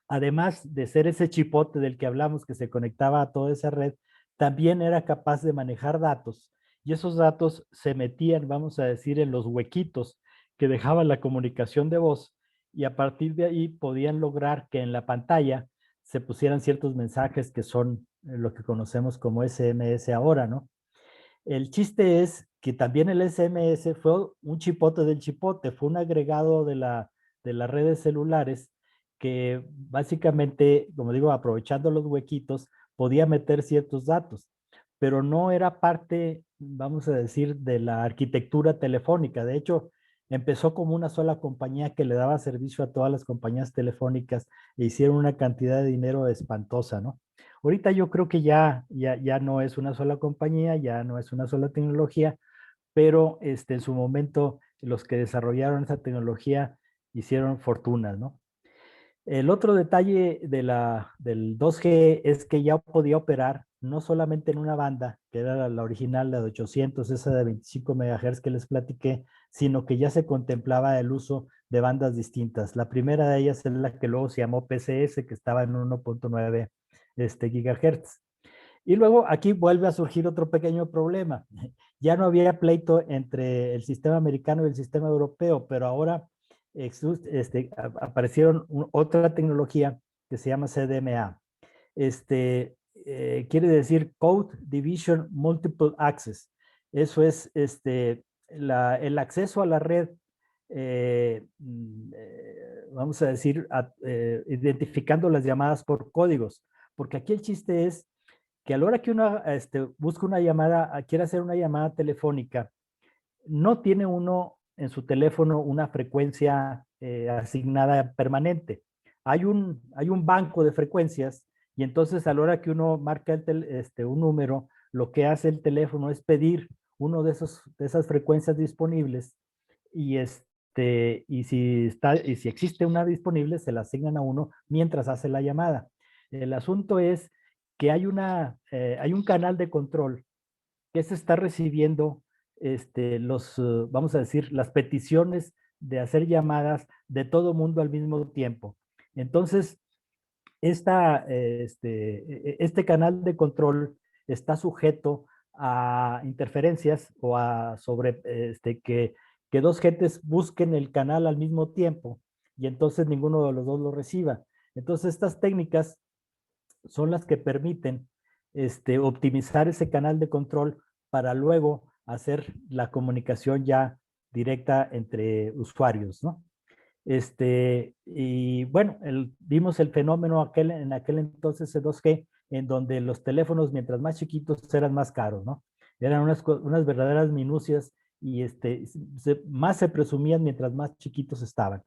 [SPEAKER 3] además de ser ese chipote del que hablamos que se conectaba a toda esa red, también era capaz de manejar datos y esos datos se metían, vamos a decir, en los huequitos que dejaba la comunicación de voz y a partir de ahí podían lograr que en la pantalla se pusieran ciertos mensajes que son lo que conocemos como SMS ahora, ¿no? El chiste es que también el SMS fue un chipote del chipote, fue un agregado de las redes celulares que básicamente, como digo, aprovechando los huequitos, podía meter ciertos datos, pero no era parte, vamos a decir, de la arquitectura telefónica. De hecho, empezó como una sola compañía que le daba servicio a todas las compañías telefónicas e hicieron una cantidad de dinero espantosa, ¿no? Ahorita yo creo que ya no es una sola compañía, ya no es una sola tecnología, pero en su momento los que desarrollaron esa tecnología hicieron fortunas, ¿no? El otro detalle del 2G es que ya podía operar no solamente en una banda, que era la original, la de 800, esa de 25 MHz que les platiqué, sino que ya se contemplaba el uso de bandas distintas. La primera de ellas es la que luego se llamó PCS, que estaba en 1.9 GHz. Y luego aquí vuelve a surgir otro pequeño problema. Ya no había pleito entre el sistema americano y el sistema europeo, pero ahora aparecieron otra tecnología que se llama CDMA. Quiere decir Code Division Multiple Access. Eso es el acceso a la red, vamos a decir, identificando las llamadas por códigos. Porque aquí el chiste es que a la hora que uno busca una llamada, quiere hacer una llamada telefónica, no tiene uno en su teléfono una frecuencia asignada permanente. Hay un banco de frecuencias y entonces a la hora que uno marca un número, lo que hace el teléfono es pedir uno de esas frecuencias disponibles y y si existe una disponible, se la asignan a uno mientras hace la llamada. El asunto es que hay un canal de control que se está recibiendo vamos a decir, las peticiones de hacer llamadas de todo mundo al mismo tiempo. Entonces, este canal de control está sujeto a interferencias o a que dos gentes busquen el canal al mismo tiempo y entonces ninguno de los dos lo reciba. Entonces, estas técnicas son las que permiten optimizar ese canal de control para luego hacer la comunicación ya directa entre usuarios, ¿no? Y bueno, vimos el fenómeno en aquel entonces de 2G, en donde los teléfonos, mientras más chiquitos, eran más caros, ¿no? Eran unas verdaderas minucias y más se presumían mientras más chiquitos estaban.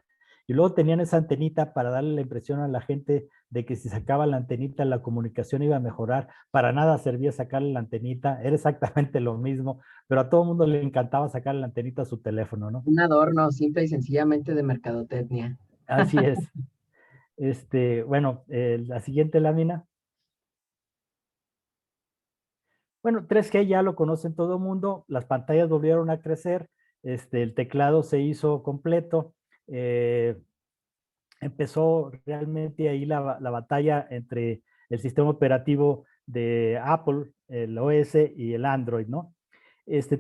[SPEAKER 3] Y luego tenían esa antenita para darle la impresión a la gente de que si sacaba la antenita la comunicación iba a mejorar. Para nada servía sacarle la antenita, era exactamente lo mismo, pero a todo el mundo le encantaba sacarle la antenita a su teléfono, ¿no?
[SPEAKER 1] Un adorno simple y sencillamente de mercadotecnia.
[SPEAKER 3] Así es. Bueno, la siguiente lámina. Bueno, 3G ya lo conocen todo el mundo, las pantallas volvieron a crecer, el teclado se hizo completo, empezó realmente ahí la batalla entre el sistema operativo de Apple, el OS y el Android, ¿no?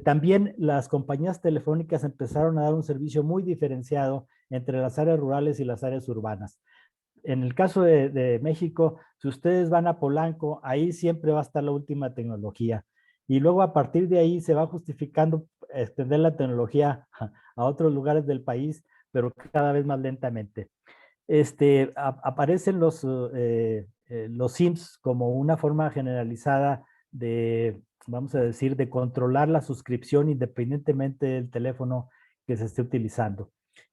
[SPEAKER 3] También las compañías telefónicas empezaron a dar un servicio muy diferenciado entre las áreas rurales y las áreas urbanas. En el caso de México, si ustedes van a Polanco, ahí siempre va a estar la última tecnología. Y luego a partir de ahí se va justificando extender la tecnología a otros lugares del país, pero cada vez más lentamente. Aparecen los SIMs como una forma generalizada de, vamos a decir, de controlar la suscripción independientemente del teléfono que se esté utilizando.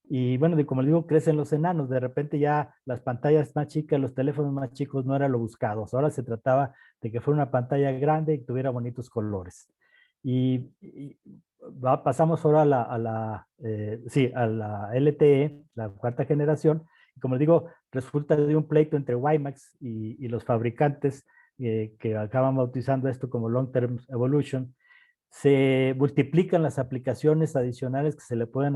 [SPEAKER 3] Y bueno, como les digo, crecen los enanos. De repente ya las pantallas más chicas, los teléfonos más chicos no era lo buscado. Ahora se trataba de que fuera una pantalla grande y tuviera bonitos colores. Pasamos ahora a la LTE, la cuarta generación. Y como les digo, resulta de un pleito entre WiMAX y los fabricantes que acaban bautizando esto como Long Term Evolution. Se multiplican las aplicaciones adicionales que se le pueden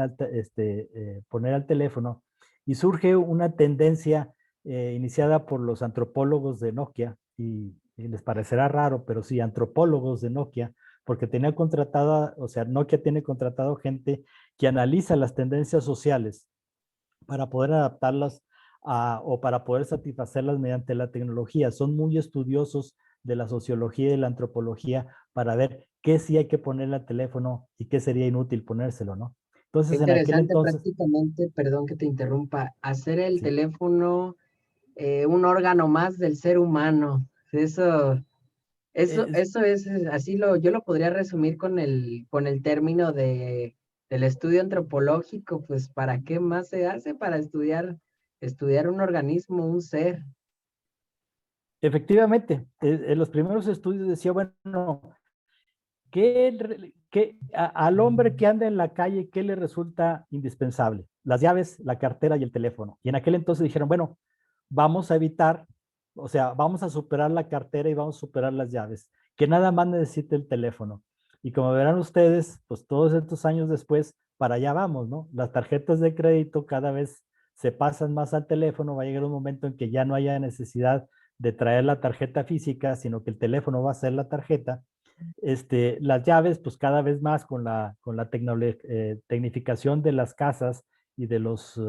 [SPEAKER 3] poner al teléfono y surge una tendencia iniciada por los antropólogos de Nokia y les parecerá raro, pero sí, antropólogos de Nokia, porque tenía contratada, o sea, Nokia tiene contratado gente que analiza las tendencias sociales para poder adaptarlas o para poder satisfacerlas mediante la tecnología. Son muy estudiosos de la sociología y de la antropología para ver qué sí hay que ponerle al teléfono y qué sería inútil ponérselo, ¿no?
[SPEAKER 1] Qué
[SPEAKER 3] Entonces, en aquel
[SPEAKER 1] interesante
[SPEAKER 3] entonces...
[SPEAKER 1] prácticamente, perdón que te interrumpa, hacer el
[SPEAKER 3] Sí.
[SPEAKER 1] teléfono un órgano más del ser humano. Eso es, así yo lo podría resumir con el término de el estudio antropológico, pues ¿para qué más se hace? Para estudiar un organismo, un ser.
[SPEAKER 3] Efectivamente, en los primeros estudios decía, bueno, al hombre que anda en la calle, ¿qué le resulta indispensable? Las llaves, la cartera y el teléfono. Y en aquel entonces dijeron, bueno, vamos a evitar, o sea, vamos a superar la cartera y vamos a superar las llaves, que nada más necesite el teléfono. Y como verán ustedes, pues todos estos años después, para allá vamos, ¿no? Las tarjetas de crédito cada vez se pasan más al teléfono, va a llegar un momento en que ya no haya necesidad de traer la tarjeta física, sino que el teléfono va a ser la tarjeta. Las llaves, pues cada vez más con la tecnificación de las casas y de los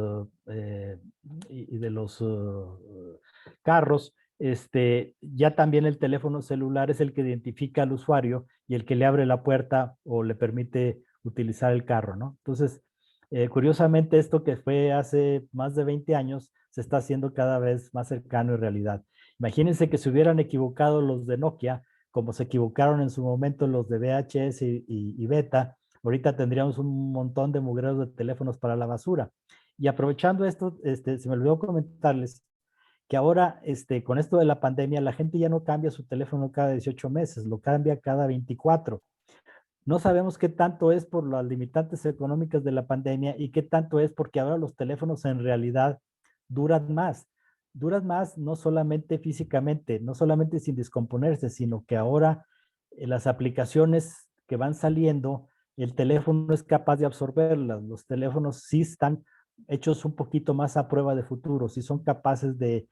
[SPEAKER 3] carros, ya también el teléfono celular es el que identifica al usuario y el que le abre la puerta o le permite utilizar el carro, ¿no? Entonces, curiosamente, esto que fue hace más de 20 años se está haciendo cada vez más cercano en realidad. Imagínense que se hubieran equivocado los de Nokia, como se equivocaron en su momento los de VHS y Beta, ahorita tendríamos un montón de mugreros de teléfonos para la basura. Y aprovechando esto, se me olvidó comentarles que ahora, con esto de la pandemia, la gente ya no cambia su teléfono cada 18 meses, lo cambia cada 24. No sabemos qué tanto es por las limitantes económicas de la pandemia y qué tanto es porque ahora los teléfonos en realidad duran más. Duran más no solamente físicamente, no solamente sin descomponerse, sino que ahora las aplicaciones que van saliendo, el teléfono es capaz de absorberlas. Los teléfonos sí están hechos un poquito más a prueba de futuro, sí son capaces de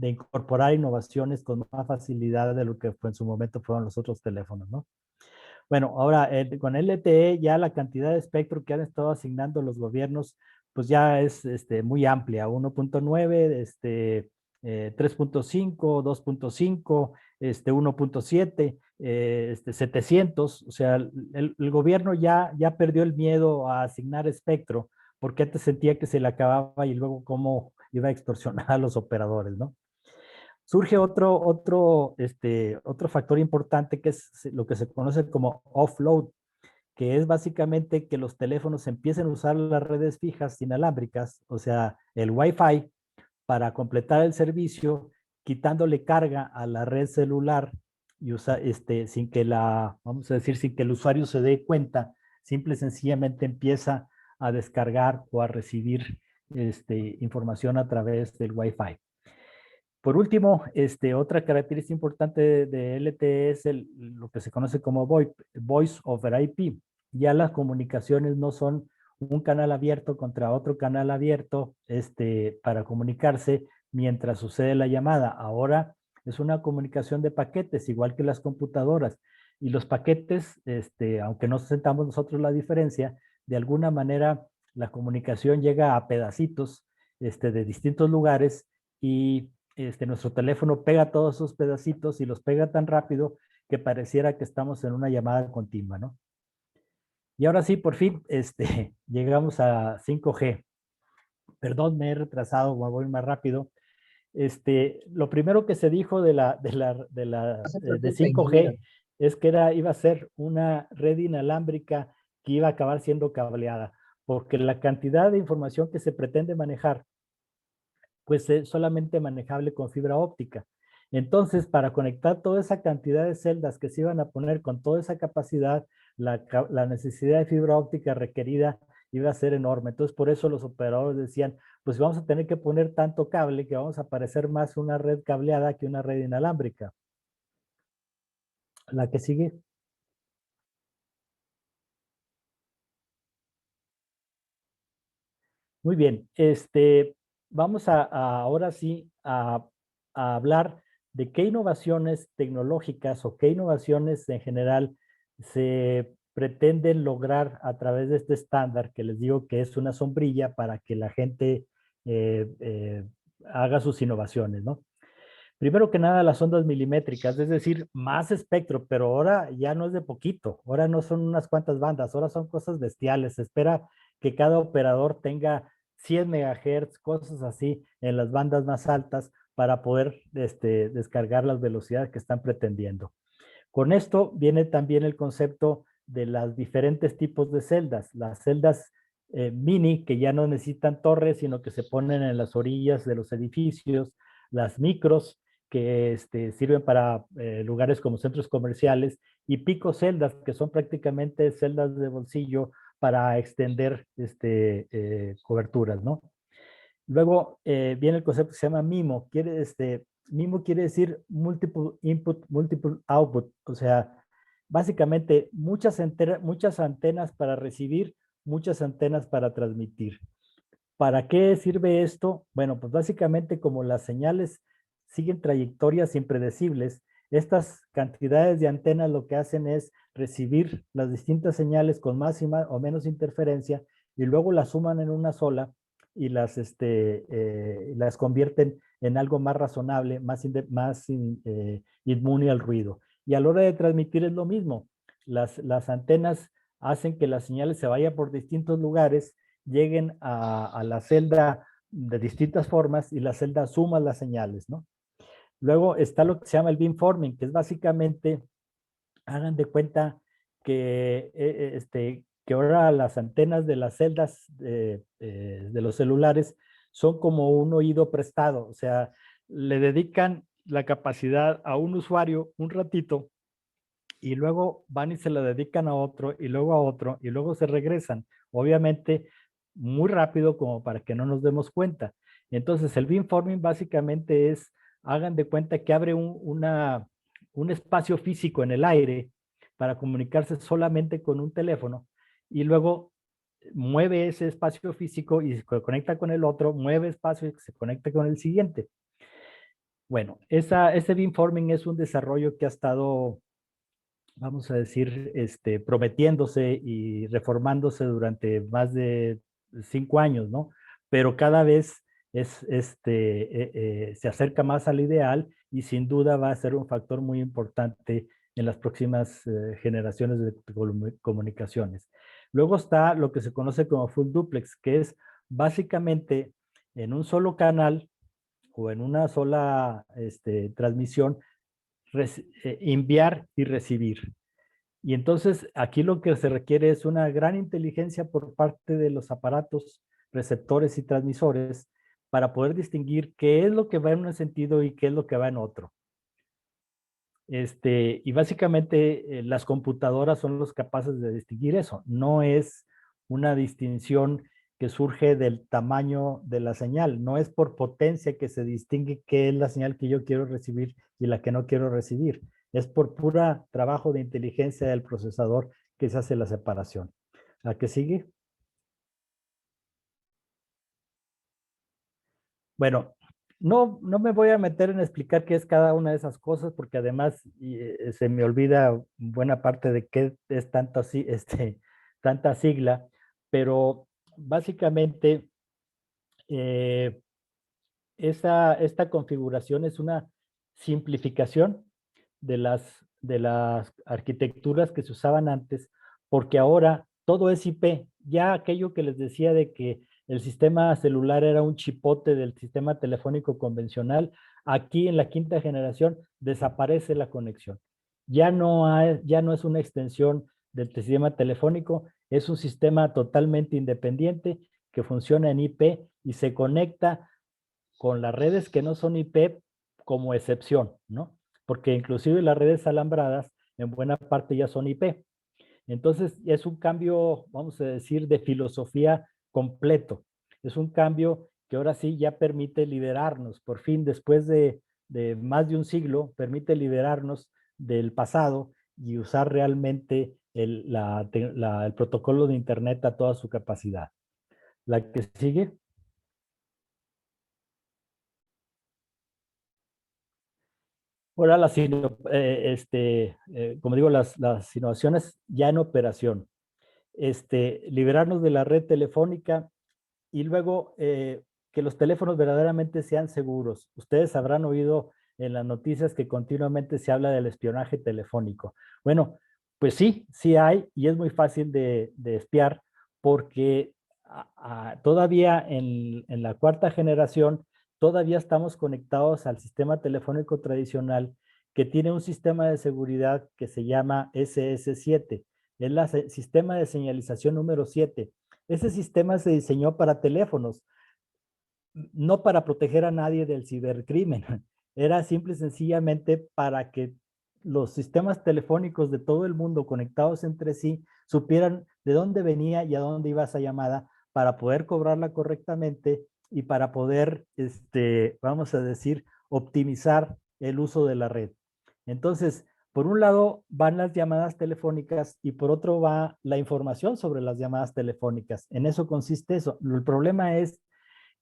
[SPEAKER 3] incorporar innovaciones con más facilidad de lo que en su momento fueron los otros teléfonos, ¿no? Bueno, ahora con LTE ya la cantidad de espectro que han estado asignando los gobiernos, pues ya es muy amplia, 1.9, 3.5, 2.5, 1.7, 700, o sea, el gobierno ya perdió el miedo a asignar espectro, porque antes sentía que se le acababa y luego cómo iba a extorsionar a los operadores, ¿no? Surge otro factor importante que es lo que se conoce como offload, que es básicamente que los teléfonos empiecen a usar las redes fijas inalámbricas, o sea, el Wi-Fi, para completar el servicio, quitándole carga a la red celular y sin que vamos a decir, sin que el usuario se dé cuenta, simple y sencillamente empieza a descargar o a recibir información a través del Wi-Fi. Por último, otra característica importante de LTE es lo que se conoce como Voice over IP. Ya las comunicaciones no son un canal abierto contra otro canal abierto para comunicarse mientras sucede la llamada. Ahora es una comunicación de paquetes, igual que las computadoras. Y los paquetes, aunque no sentamos nosotros la diferencia, de alguna manera la comunicación llega a pedacitos de distintos lugares y nuestro teléfono pega todos esos pedacitos y los pega tan rápido que pareciera que estamos en una llamada continua, ¿no? Y ahora sí, por fin, llegamos a 5G. Perdón, me he retrasado, voy más rápido. Lo primero que se dijo
[SPEAKER 1] No se
[SPEAKER 3] de
[SPEAKER 1] preocupe, ingeniero.
[SPEAKER 3] 5G es que iba a ser una red inalámbrica que iba a acabar siendo cableada, porque la cantidad de información que se pretende manejar pues es solamente manejable con fibra óptica. Entonces, para conectar toda esa cantidad de celdas que se iban a poner con toda esa capacidad, la necesidad de fibra óptica requerida iba a ser enorme. Entonces, por eso los operadores decían, pues vamos a tener que poner tanto cable que vamos a parecer más una red cableada que una red inalámbrica. La que sigue. Muy bien, vamos ahora sí a hablar de qué innovaciones tecnológicas o qué innovaciones en general se pretenden lograr a través de este estándar que les digo que es una sombrilla para que la gente haga sus innovaciones, ¿no? Primero que nada, las ondas milimétricas, es decir, más espectro, pero ahora ya no es de poquito, ahora no son unas cuantas bandas, ahora son cosas bestiales. Se espera que cada operador tenga 100 megahertz, cosas así, en las bandas más altas para poder descargar las velocidades que están pretendiendo. Con esto viene también el concepto de los diferentes tipos de celdas. Las celdas mini, que ya no necesitan torres, sino que se ponen en las orillas de los edificios, las micros, que sirven para lugares como centros comerciales, y picoceldas, que son prácticamente celdas de bolsillo para extender coberturas, ¿no? Luego viene el concepto que se llama MIMO. MIMO quiere decir Multiple Input, Multiple Output. O sea, básicamente muchas antenas para recibir, muchas antenas para transmitir. ¿Para qué sirve esto? Bueno, pues básicamente como las señales siguen trayectorias impredecibles, estas cantidades de antenas lo que hacen es recibir las distintas señales con más o menos interferencia y luego las suman en una sola y las convierten en algo más razonable, más inmune al ruido. Y a la hora de transmitir es lo mismo. Las antenas hacen que las señales se vayan por distintos lugares, lleguen a la celda de distintas formas y la celda suma las señales, ¿no? Luego está lo que se llama el beamforming, que es básicamente, hagan de cuenta que ahora las antenas de las celdas de los celulares son como un oído prestado, o sea, le dedican la capacidad a un usuario un ratito y luego van y se la dedican a otro y luego a otro y luego se regresan. Obviamente, muy rápido como para que no nos demos cuenta. Entonces, el beamforming básicamente es, hagan de cuenta que abre un espacio físico en el aire para comunicarse solamente con un teléfono y luego mueve ese espacio físico y se conecta con el otro, mueve espacio y se conecta con el siguiente. Bueno, ese beamforming es un desarrollo que ha estado, vamos a decir, prometiéndose y reformándose durante más de 5 años, ¿no? Pero cada vez se acerca más al ideal y sin duda va a ser un factor muy importante en las próximas generaciones de comunicaciones. Luego está lo que se conoce como full duplex, que es básicamente en un solo canal o en una sola transmisión, enviar y recibir. Y entonces aquí lo que se requiere es una gran inteligencia por parte de los aparatos receptores y transmisores para poder distinguir qué es lo que va en un sentido y qué es lo que va en otro. Y básicamente las computadoras son los capaces de distinguir eso. No es una distinción que surge del tamaño de la señal. No es por potencia que se distingue qué es la señal que yo quiero recibir y la que no quiero recibir. Es por pura trabajo de inteligencia del procesador que se hace la separación. ¿La que sigue? Bueno, no me voy a meter en explicar qué es cada una de esas cosas, porque además se me olvida buena parte de qué es tanta sigla, pero básicamente esta configuración es una simplificación de las arquitecturas que se usaban antes, porque ahora todo es IP. Ya aquello que les decía de que el sistema celular era un chipote del sistema telefónico convencional, aquí en la quinta generación desaparece la conexión. Ya no es una extensión del sistema telefónico, es un sistema totalmente independiente que funciona en IP y se conecta con las redes que no son IP como excepción, ¿no? Porque inclusive las redes alambradas en buena parte ya son IP. Entonces es un cambio, vamos a decir, de filosofía completo. Es un cambio que ahora sí ya permite liberarnos, por fin, después de más de un siglo, permite liberarnos del pasado y usar realmente el protocolo de Internet a toda su capacidad. La que sigue. Ahora, como digo, las innovaciones ya en operación. Liberarnos de la red telefónica y luego que los teléfonos verdaderamente sean seguros. Ustedes habrán oído en las noticias que continuamente se habla del espionaje telefónico. Bueno, pues sí hay y es muy fácil de espiar porque todavía en la cuarta generación todavía estamos conectados al sistema telefónico tradicional que tiene un sistema de seguridad que se llama SS7. es el sistema de señalización número 7. Ese sistema se diseñó para teléfonos, no para proteger a nadie del cibercrimen. Era simple y sencillamente para que los sistemas telefónicos de todo el mundo conectados entre sí supieran de dónde venía y a dónde iba esa llamada para poder cobrarla correctamente y para poder, vamos a decir, optimizar el uso de la red. Entonces, por un lado van las llamadas telefónicas y por otro va la información sobre las llamadas telefónicas. En eso consiste eso. El problema es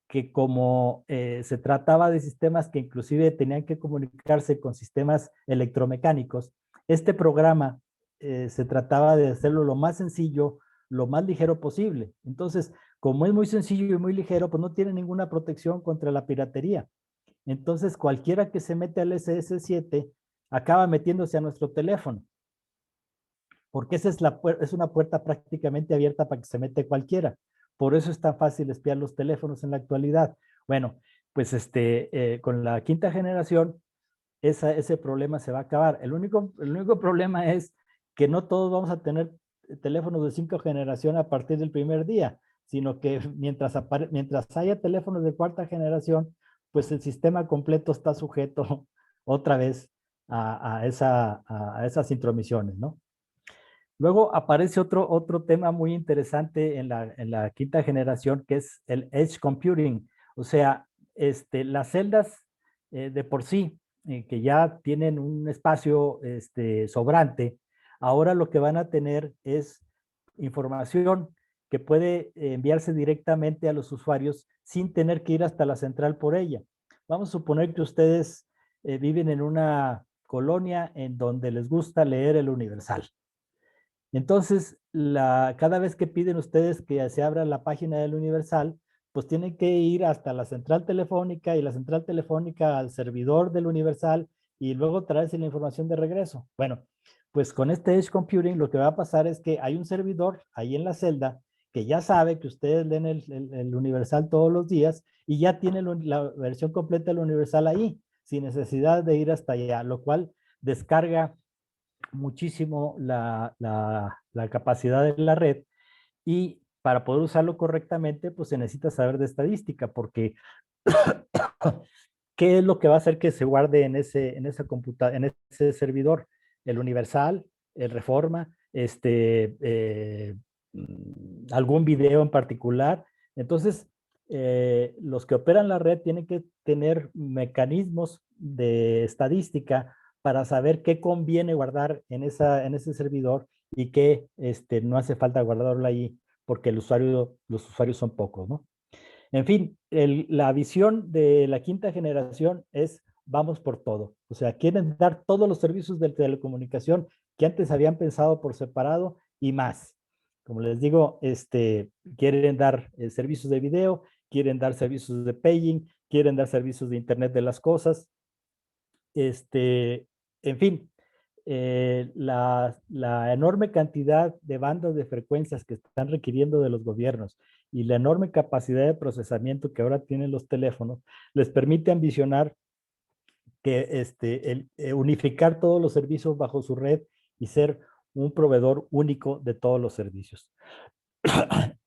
[SPEAKER 3] que como se trataba de sistemas que inclusive tenían que comunicarse con sistemas electromecánicos, este programa se trataba de hacerlo lo más sencillo, lo más ligero posible. Entonces, como es muy sencillo y muy ligero, pues no tiene ninguna protección contra la piratería. Entonces, cualquiera que se mete al SS7 acaba metiéndose a nuestro teléfono, porque esa es una puerta prácticamente abierta para que se mete cualquiera. Por eso es tan fácil espiar los teléfonos en la actualidad. Bueno, pues con la quinta generación, ese problema se va a acabar. El único problema es que no todos vamos a tener teléfonos de 5 generación a partir del primer día, sino que mientras haya teléfonos de cuarta generación, pues el sistema completo está sujeto otra vez a esas intromisiones, ¿no? Luego aparece otro tema muy interesante en la quinta generación, que es el Edge Computing. O sea, las celdas de por sí, que ya tienen un espacio sobrante, ahora lo que van a tener es información que puede enviarse directamente a los usuarios sin tener que ir hasta la central por ella. Vamos a suponer que ustedes viven en una colonia en donde les gusta leer el Universal. Entonces, cada vez que piden ustedes que se abra la página del Universal, pues tienen que ir hasta la central telefónica y la central telefónica al servidor del Universal y luego traerse la información de regreso. Bueno, pues con este Edge Computing lo que va a pasar es que hay un servidor ahí en la celda que ya sabe que ustedes leen el Universal todos los días y ya tiene la versión completa del Universal ahí, sin necesidad de ir hasta allá, lo cual descarga muchísimo la capacidad de la red y para poder usarlo correctamente, pues se necesita saber de estadística, porque ¿qué es lo que va a hacer que se guarde en ese servidor? El Universal, el Reforma, algún video en particular. Entonces, los que operan la red tienen que tener mecanismos de estadística para saber qué conviene guardar en ese servidor y qué no hace falta guardarlo ahí porque los usuarios son pocos, ¿no? En fin, la visión de la quinta generación es vamos por todo. O sea, quieren dar todos los servicios de telecomunicación que antes habían pensado por separado y más. Como les digo, quieren dar servicios de video, quieren dar servicios de paging, quieren dar servicios de Internet de las cosas. En fin, la enorme cantidad de bandas de frecuencias que están requiriendo de los gobiernos y la enorme capacidad de procesamiento que ahora tienen los teléfonos les permite ambicionar que unificar todos los servicios bajo su red y ser un proveedor único de todos los servicios.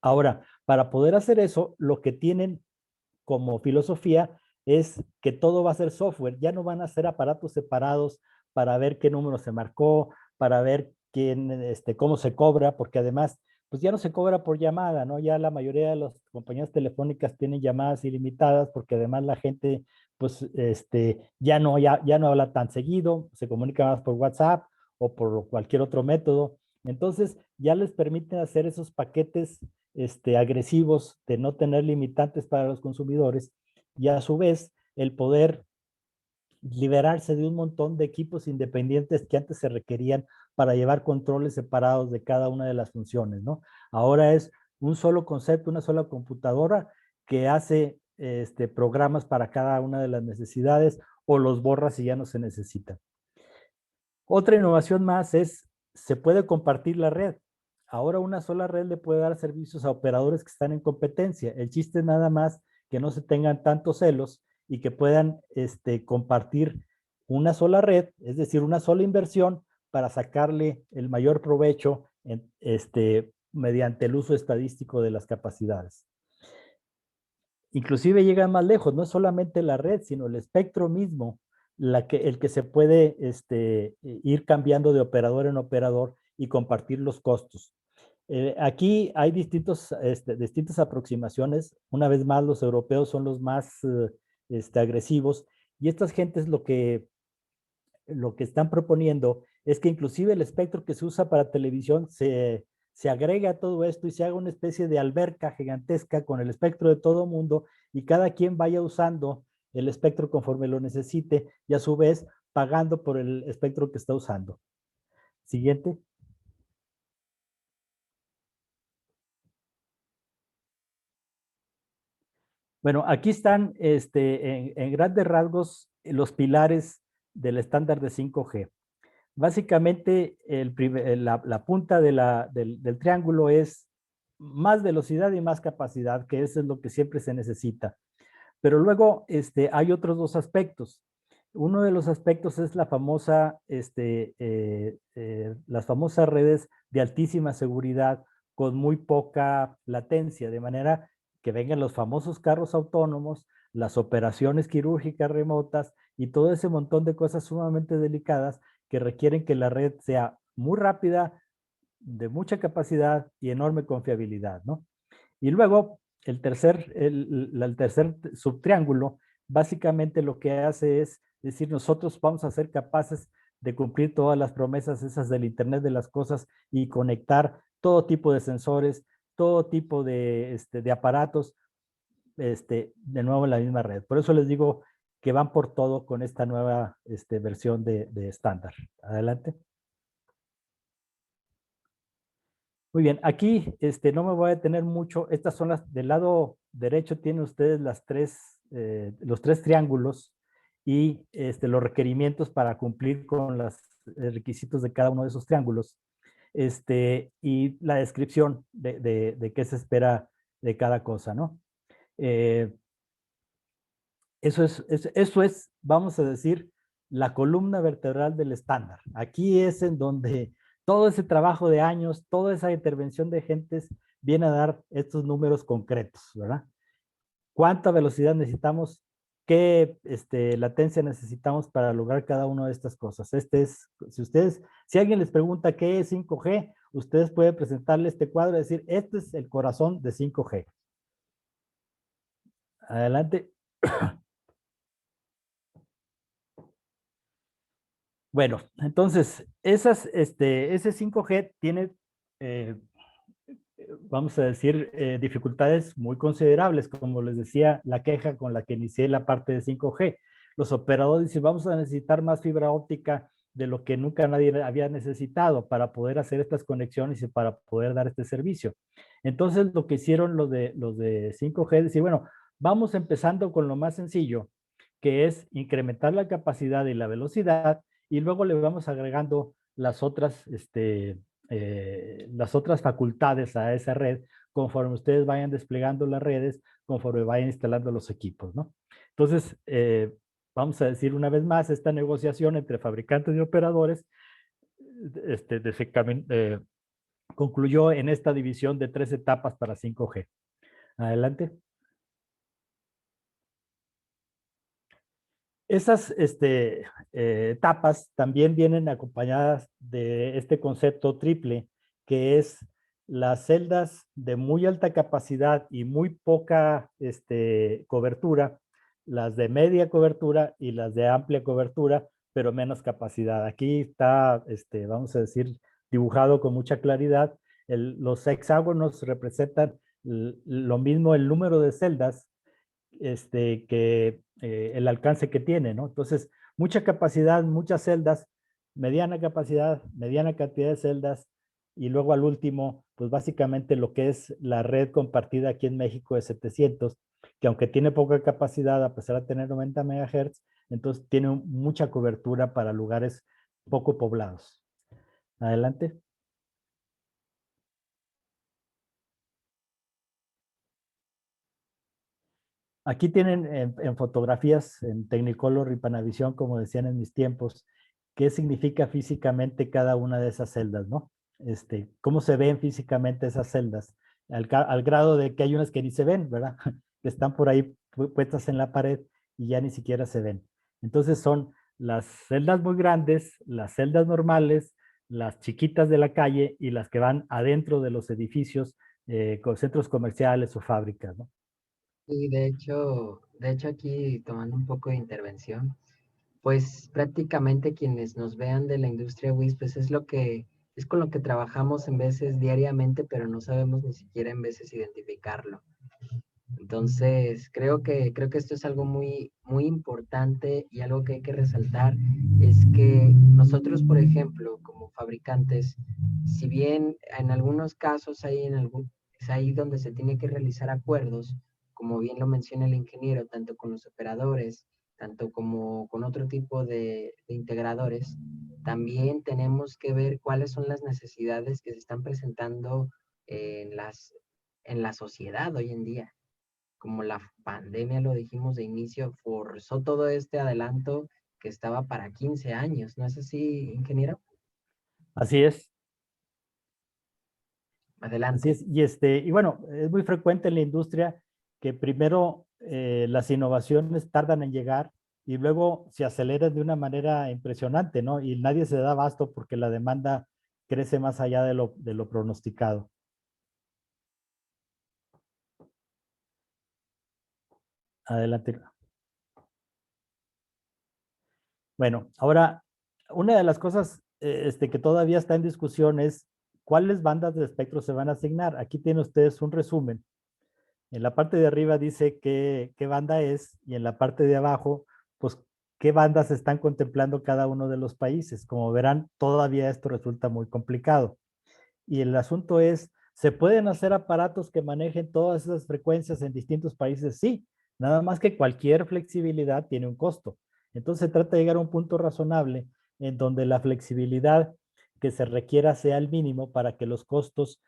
[SPEAKER 3] Ahora, para poder hacer eso, lo que tienen como filosofía es que todo va a ser software, ya no van a ser aparatos separados para ver qué número se marcó, para ver cómo se cobra, porque además, pues ya no se cobra por llamada, ¿no? Ya la mayoría de las compañías telefónicas tienen llamadas ilimitadas, porque además la gente, pues, ya no habla tan seguido, se comunica más por WhatsApp o por cualquier otro método. Entonces, ya les permiten hacer esos paquetes agresivos de no tener limitantes para los consumidores y a su vez el poder liberarse de un montón de equipos independientes que antes se requerían para llevar controles separados de cada una de las funciones, ¿no? Ahora es un solo concepto, una sola computadora que hace programas para cada una de las necesidades o los borra si ya no se necesitan. Otra innovación más es, se puede compartir la red. Ahora una sola red le puede dar servicios a operadores que están en competencia. El chiste es nada más que no se tengan tantos celos y que puedan compartir una sola red, es decir, una sola inversión para sacarle el mayor provecho mediante el uso estadístico de las capacidades. Inclusive llegan más lejos, no es solamente la red, sino el espectro mismo, el que se puede ir cambiando de operador en operador y compartir los costos. Aquí hay distintas aproximaciones. Una vez más, los europeos son los más agresivos, y estas gentes lo que están proponiendo es que inclusive el espectro que se usa para televisión se agrega a todo esto y se haga una especie de alberca gigantesca con el espectro de todo mundo, y cada quien vaya usando el espectro conforme lo necesite, y a su vez pagando por el espectro que está usando. Siguiente. Bueno, aquí están en grandes rasgos los pilares del estándar de 5G. Básicamente, la punta del triángulo es más velocidad y más capacidad, que eso es lo que siempre se necesita. Pero luego hay otros dos aspectos. Uno de los aspectos es las famosas redes de altísima seguridad con muy poca latencia, de manera que vengan los famosos carros autónomos, las operaciones quirúrgicas remotas y todo ese montón de cosas sumamente delicadas que requieren que la red sea muy rápida, de mucha capacidad y enorme confiabilidad, ¿no? Y luego, el tercer subtriángulo, básicamente lo que hace es decir, nosotros vamos a ser capaces de cumplir todas las promesas esas del Internet de las cosas y conectar todo tipo de sensores, todo tipo de aparatos, de nuevo en la misma red. Por eso les digo que van por todo con esta nueva versión de estándar. Adelante. Muy bien, aquí no me voy a detener mucho. Estas son las, del lado derecho tienen ustedes los tres triángulos y los requerimientos para cumplir con los requisitos de cada uno de esos triángulos. Y la descripción de qué se espera de cada cosa, ¿no? Eso es, vamos a decir, la columna vertebral del estándar. Aquí es en donde todo ese trabajo de años, toda esa intervención de gentes viene a dar estos números concretos, ¿verdad? ¿Cuánta velocidad necesitamos? ¿Qué latencia necesitamos para lograr cada una de estas cosas? Si alguien les pregunta qué es 5G, ustedes pueden presentarle este cuadro y decir, este es el corazón de 5G. Adelante. Bueno, entonces, ese 5G tiene, vamos a decir, dificultades muy considerables, como les decía, la queja con la que inicié la parte de 5G. Los operadores dicen, vamos a necesitar más fibra óptica de lo que nunca nadie había necesitado para poder hacer estas conexiones y para poder dar este servicio. Entonces, lo que hicieron los de 5G es decir, bueno, vamos empezando con lo más sencillo, que es incrementar la capacidad y la velocidad, y luego le vamos agregando las otras facultades a esa red conforme ustedes vayan desplegando las redes, conforme vayan instalando los equipos, ¿no? Entonces, vamos a decir una vez más, esta negociación entre fabricantes y operadores concluyó en esta división de 3 etapas para 5G. Adelante. Esas etapas también vienen acompañadas de este concepto triple, que es las celdas de muy alta capacidad y muy poca cobertura, las de media cobertura y las de amplia cobertura, pero menos capacidad. Aquí está, vamos a decir, dibujado con mucha claridad. Los hexágonos representan lo mismo el número de celdas que el alcance que tiene, ¿no? Entonces, mucha capacidad, muchas celdas, mediana capacidad, mediana cantidad de celdas, y luego al último, pues básicamente lo que es la red compartida aquí en México de 700, que aunque tiene poca capacidad, a pesar de tener 90 MHz, entonces tiene mucha cobertura para lugares poco poblados. Adelante. Aquí tienen en fotografías, en Technicolor y Panavisión, como decían en mis tiempos, qué significa físicamente cada una de esas celdas, ¿no? cómo se ven físicamente esas celdas, al grado de que hay unas que ni se ven, ¿verdad? Que están por ahí puestas en la pared y ya ni siquiera se ven. Entonces son las celdas muy grandes, las celdas normales, las chiquitas de la calle y las que van adentro de los edificios, con centros comerciales o fábricas, ¿no?
[SPEAKER 1] Y de hecho aquí tomando un poco de intervención, pues prácticamente quienes nos vean de la industria WIS, pues es lo que es con lo que trabajamos en veces diariamente, pero no sabemos ni siquiera en veces identificarlo. Entonces, creo que esto es algo muy, muy importante y algo que hay que resaltar es que nosotros, por ejemplo, como fabricantes, si bien en algunos casos es ahí donde se tiene que realizar acuerdos, como bien lo menciona el ingeniero, tanto con los operadores, tanto como con otro tipo de integradores, también tenemos que ver cuáles son las necesidades que se están presentando en en la sociedad hoy en día. Como la pandemia, lo dijimos de inicio, forzó todo este adelanto que estaba para 15 años, ¿no es así, ingeniero?
[SPEAKER 3] Así es. Así
[SPEAKER 1] Adelante.
[SPEAKER 3] es. Y bueno, es muy frecuente en la industria que primero las innovaciones tardan en llegar y luego se aceleran de una manera impresionante, ¿no? Y nadie se da abasto porque la demanda crece más allá de lo pronosticado. Adelante. Bueno, ahora, una de las cosas que todavía está en discusión es cuáles bandas de espectro se van a asignar. Aquí tienen ustedes un resumen. En la parte de arriba dice qué banda es y en la parte de abajo, pues qué bandas están contemplando cada uno de los países. Como verán, todavía esto resulta muy complicado. Y el asunto es, ¿se pueden hacer aparatos que manejen todas esas frecuencias en distintos países? Sí, nada más que cualquier flexibilidad tiene un costo. Entonces se trata de llegar a un punto razonable en donde la flexibilidad que se requiera sea el mínimo para que los costos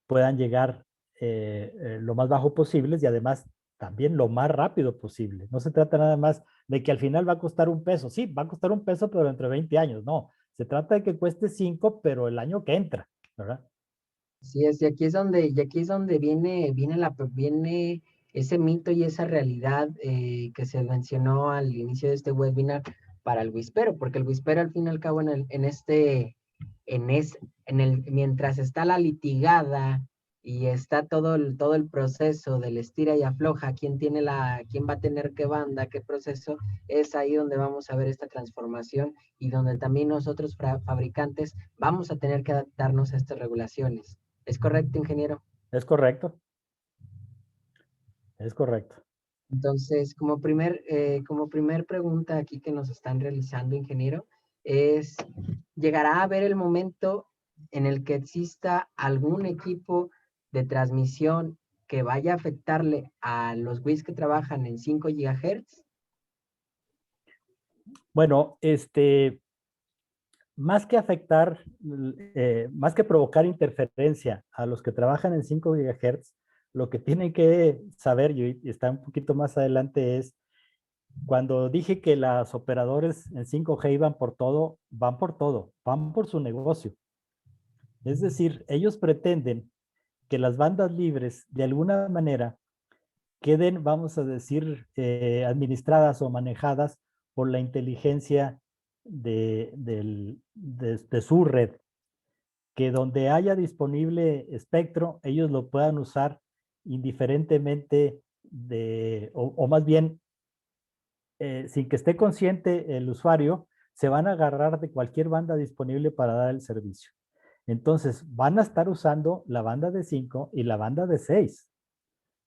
[SPEAKER 3] puedan llegar lo más bajo posible y además también lo más rápido posible. No se trata nada más de que al final va a costar un peso. Sí, va a costar un peso, pero entre 20 años. No, se trata de que cueste 5, pero el año que entra, ¿verdad?
[SPEAKER 1] Sí, es, y aquí es donde viene ese mito y esa realidad que se mencionó al inicio de este webinar para el Wispero, porque el Wispero al fin y al cabo mientras está la litigada y está todo el proceso del estira y afloja, quién va a tener qué banda, qué proceso, es ahí donde vamos a ver esta transformación y donde también nosotros fabricantes vamos a tener que adaptarnos a estas regulaciones. ¿Es correcto, ingeniero?
[SPEAKER 3] Es correcto, es correcto.
[SPEAKER 1] Entonces, como primer pregunta aquí que nos están realizando, ingeniero, ¿llegará a haber el momento en el que exista algún equipo de transmisión que vaya a afectarle a los WIS que trabajan en 5 GHz?
[SPEAKER 3] Bueno, más que afectar, más que provocar interferencia a los que trabajan en 5 GHz, lo que tienen que saber, y está un poquito más adelante, es cuando dije que los operadores en 5G iban por todo, van por su negocio. Es decir, ellos pretenden que las bandas libres de alguna manera queden, vamos a decir, administradas o manejadas por la inteligencia de su red, que donde haya disponible espectro, ellos lo puedan usar indiferentemente o más bien, sin que esté consciente el usuario, se van a agarrar de cualquier banda disponible para dar el servicio. Entonces, van a estar usando la banda de 5 y la banda de 6.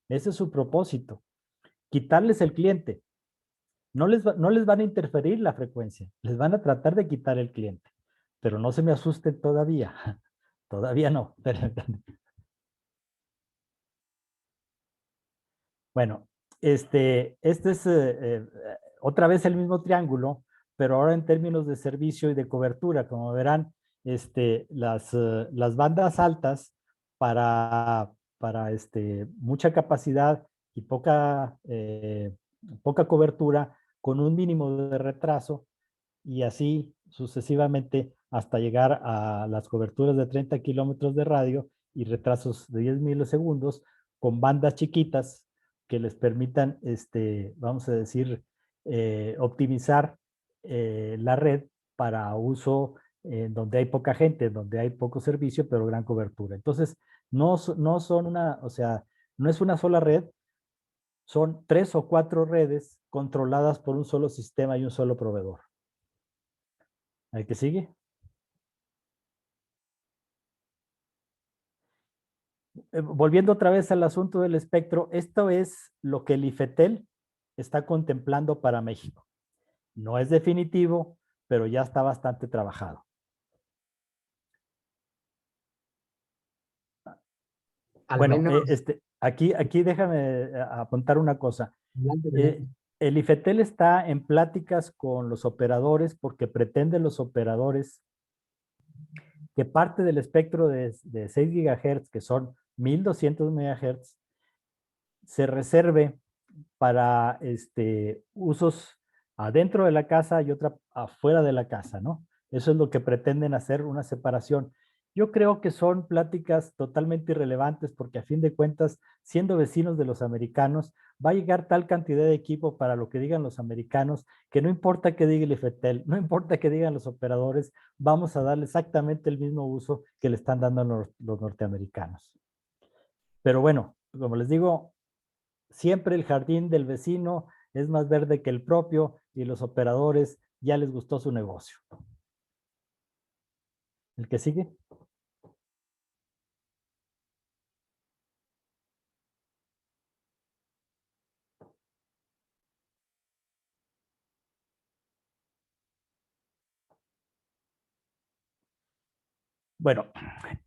[SPEAKER 3] Ese es su propósito. Quitarles el cliente. No les van a interferir la frecuencia. Les van a tratar de quitar el cliente. Pero no se me asusten todavía. Todavía no. Bueno, este es otra vez el mismo triángulo, pero ahora en términos de servicio y de cobertura. Como verán, las bandas altas para mucha capacidad y poca cobertura con un mínimo de retraso y así sucesivamente hasta llegar a las coberturas de 30 kilómetros de radio y retrasos de 10 milisegundos con bandas chiquitas que les permitan, vamos a decir, optimizar la red para uso donde hay poca gente, donde hay poco servicio, pero gran cobertura. Entonces, no son una, o sea, no es una sola red, son 3 o 4 redes controladas por un solo sistema y un solo proveedor. ¿El que sigue? Volviendo otra vez al asunto del espectro, esto es lo que el IFETEL está contemplando para México. No es definitivo, pero ya está bastante trabajado. Bueno, aquí déjame apuntar una cosa. El IFETEL está en pláticas con los operadores porque pretenden los operadores que parte del espectro de 6 GHz, que son 1200 MHz, se reserve para usos adentro de la casa y otra afuera de la casa, ¿no? Eso es lo que pretenden hacer, una separación. Yo creo que son pláticas totalmente irrelevantes porque a fin de cuentas, siendo vecinos de los americanos, va a llegar tal cantidad de equipo para lo que digan los americanos, que no importa que diga el IFETEL, no importa que digan los operadores, vamos a darle exactamente el mismo uso que le están dando los norteamericanos. Pero bueno, como les digo, siempre el jardín del vecino es más verde que el propio y los operadores ya les gustó su negocio. ¿El que sigue? Bueno,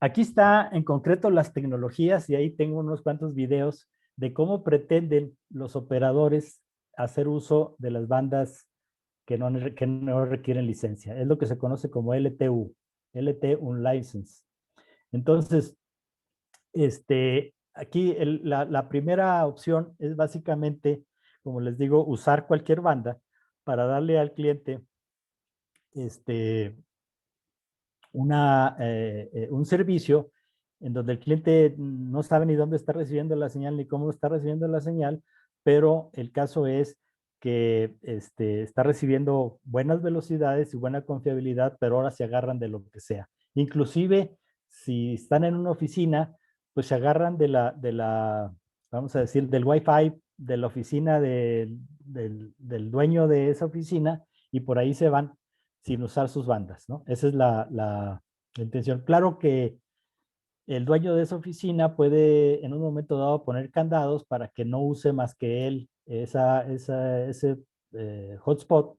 [SPEAKER 3] aquí está en concreto las tecnologías y ahí tengo unos cuantos videos de cómo pretenden los operadores hacer uso de las bandas que no requieren licencia. Es lo que se conoce como LTU, LT Unlicensed. Entonces, aquí la primera opción es básicamente, como les digo, usar cualquier banda para darle al cliente un servicio en donde el cliente no sabe ni dónde está recibiendo la señal ni cómo está recibiendo la señal, pero el caso es que está recibiendo buenas velocidades y buena confiabilidad, pero ahora se agarran de lo que sea. Inclusive, si están en una oficina, pues se agarran vamos a decir, del Wi-Fi de la oficina del dueño de esa oficina y por ahí se van sin usar sus bandas, ¿no? Esa es la intención. Claro que el dueño de esa oficina puede en un momento dado poner candados para que no use más que él ese hotspot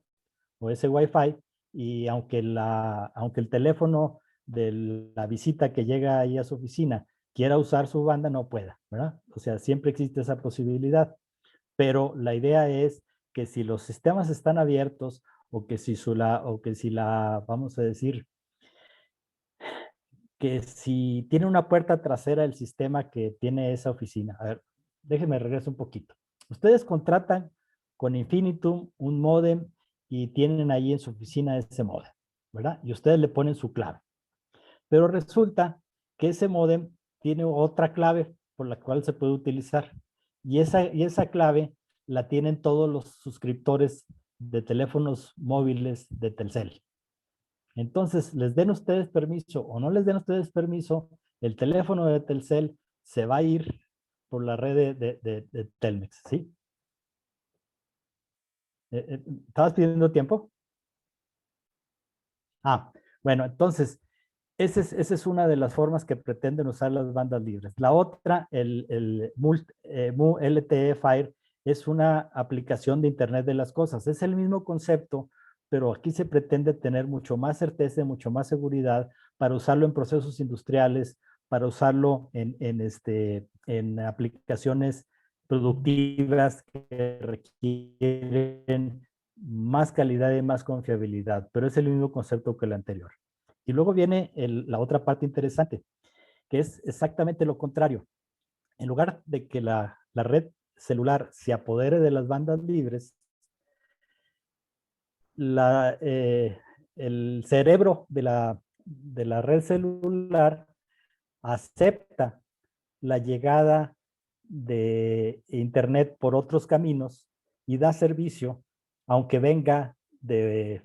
[SPEAKER 3] o ese Wi-Fi y aunque el teléfono de la visita que llega ahí a su oficina quiera usar su banda, no pueda, ¿verdad? O sea, siempre existe esa posibilidad, pero la idea es que si los sistemas están abiertos o que si vamos a decir, que si tiene una puerta trasera el sistema que tiene esa oficina. A ver, déjenme regreso un poquito. Ustedes contratan con Infinitum un módem y tienen ahí en su oficina ese módem, ¿verdad? Y ustedes le ponen su clave. Pero resulta que ese módem tiene otra clave por la cual se puede utilizar. Y esa clave la tienen todos los suscriptores de teléfonos móviles de Telcel. Entonces, les den ustedes permiso o no les den ustedes permiso, el teléfono de Telcel se va a ir por la red de Telmex, ¿sí? ¿Estabas pidiendo tiempo? Bueno, entonces, esa es una de las formas que pretenden usar las bandas libres. La otra, el LTE Fire, es una aplicación de Internet de las cosas. Es el mismo concepto, pero aquí se pretende tener mucho más certeza, mucho más seguridad para usarlo en procesos industriales, para usarlo en aplicaciones productivas que requieren más calidad y más confiabilidad, pero es el mismo concepto que el anterior. Y luego viene la otra parte interesante, que es exactamente lo contrario. En lugar de que la red celular se apodere de las bandas libres, el cerebro de la red celular acepta la llegada de Internet por otros caminos y da servicio, aunque venga de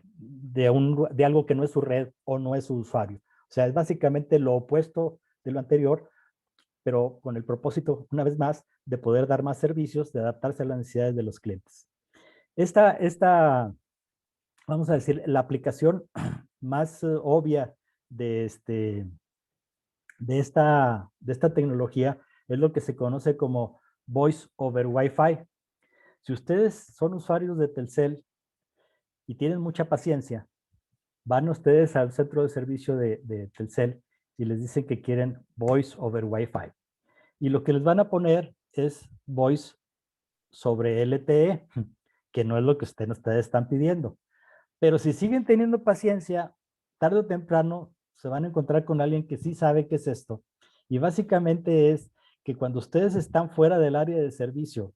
[SPEAKER 3] algo que no es su red o no es su usuario. O sea, es básicamente lo opuesto de lo anterior, pero con el propósito, una vez más, de poder dar más servicios, de adaptarse a las necesidades de los clientes. Esta vamos a decir, la aplicación más obvia de, de esta tecnología es lo que se conoce como Voice over Wi-Fi. Si ustedes son usuarios de Telcel y tienen mucha paciencia, van ustedes al centro de servicio de Telcel y les dicen que quieren Voice over Wi-Fi. Y lo que les van a poner es Voice sobre LTE, que no es lo que ustedes están pidiendo. Pero si siguen teniendo paciencia, tarde o temprano se van a encontrar con alguien que sí sabe qué es esto. Y básicamente es que cuando ustedes están fuera del área de servicio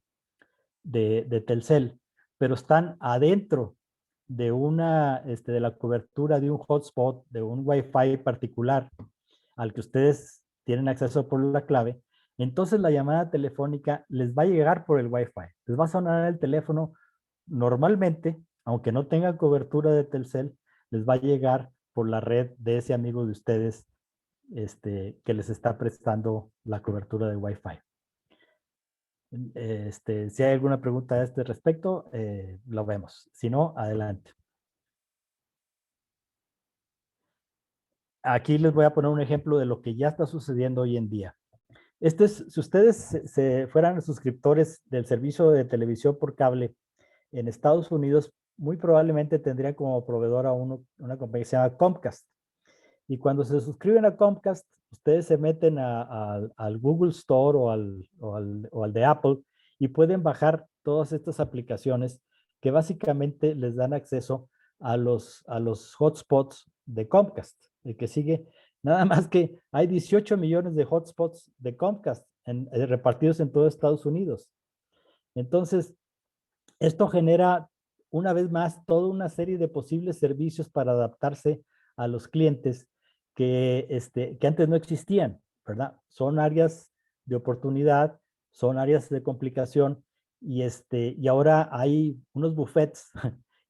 [SPEAKER 3] de Telcel, pero están adentro de la cobertura de un hotspot, de un Wi-Fi particular al que ustedes tienen acceso por la clave, entonces la llamada telefónica les va a llegar por el Wi-Fi. Les va a sonar el teléfono normalmente, aunque no tenga cobertura de Telcel, les va a llegar por la red de ese amigo de ustedes que les está prestando la cobertura de Wi-Fi. Si hay alguna pregunta a este respecto, lo vemos. Si no, adelante. Aquí les voy a poner un ejemplo de lo que ya está sucediendo hoy en día. Si ustedes se fueran suscriptores del servicio de televisión por cable en Estados Unidos, muy probablemente tendrían como proveedor a una compañía que se llama Comcast. Y cuando se suscriben a Comcast, ustedes se meten al Google Store o al de Apple y pueden bajar todas estas aplicaciones que básicamente les dan acceso a los hotspots de Comcast. El que sigue, nada más que hay 18 millones de hotspots de Comcast repartidos en todo Estados Unidos. Entonces, esto genera, una vez más, toda una serie de posibles servicios para adaptarse a los clientes que antes no existían, ¿verdad? Son áreas de oportunidad, son áreas de complicación y ahora hay unos buffets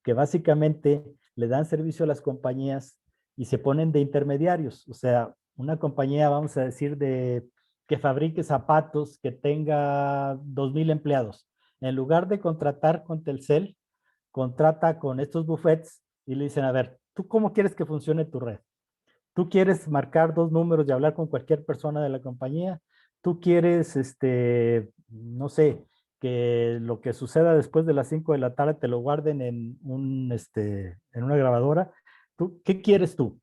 [SPEAKER 3] que básicamente le dan servicio a las compañías y se ponen de intermediarios. O sea, una compañía, vamos a decir, que fabrique zapatos, que tenga 2,000 empleados. En lugar de contratar con Telcel, contrata con estos buffets y le dicen, a ver, ¿tú cómo quieres que funcione tu red? ¿Tú quieres marcar 2 números y hablar con cualquier persona de la compañía? ¿Tú quieres, no sé, que lo que suceda después de las 5 de la tarde te lo guarden en en una grabadora? ¿Qué quieres tú?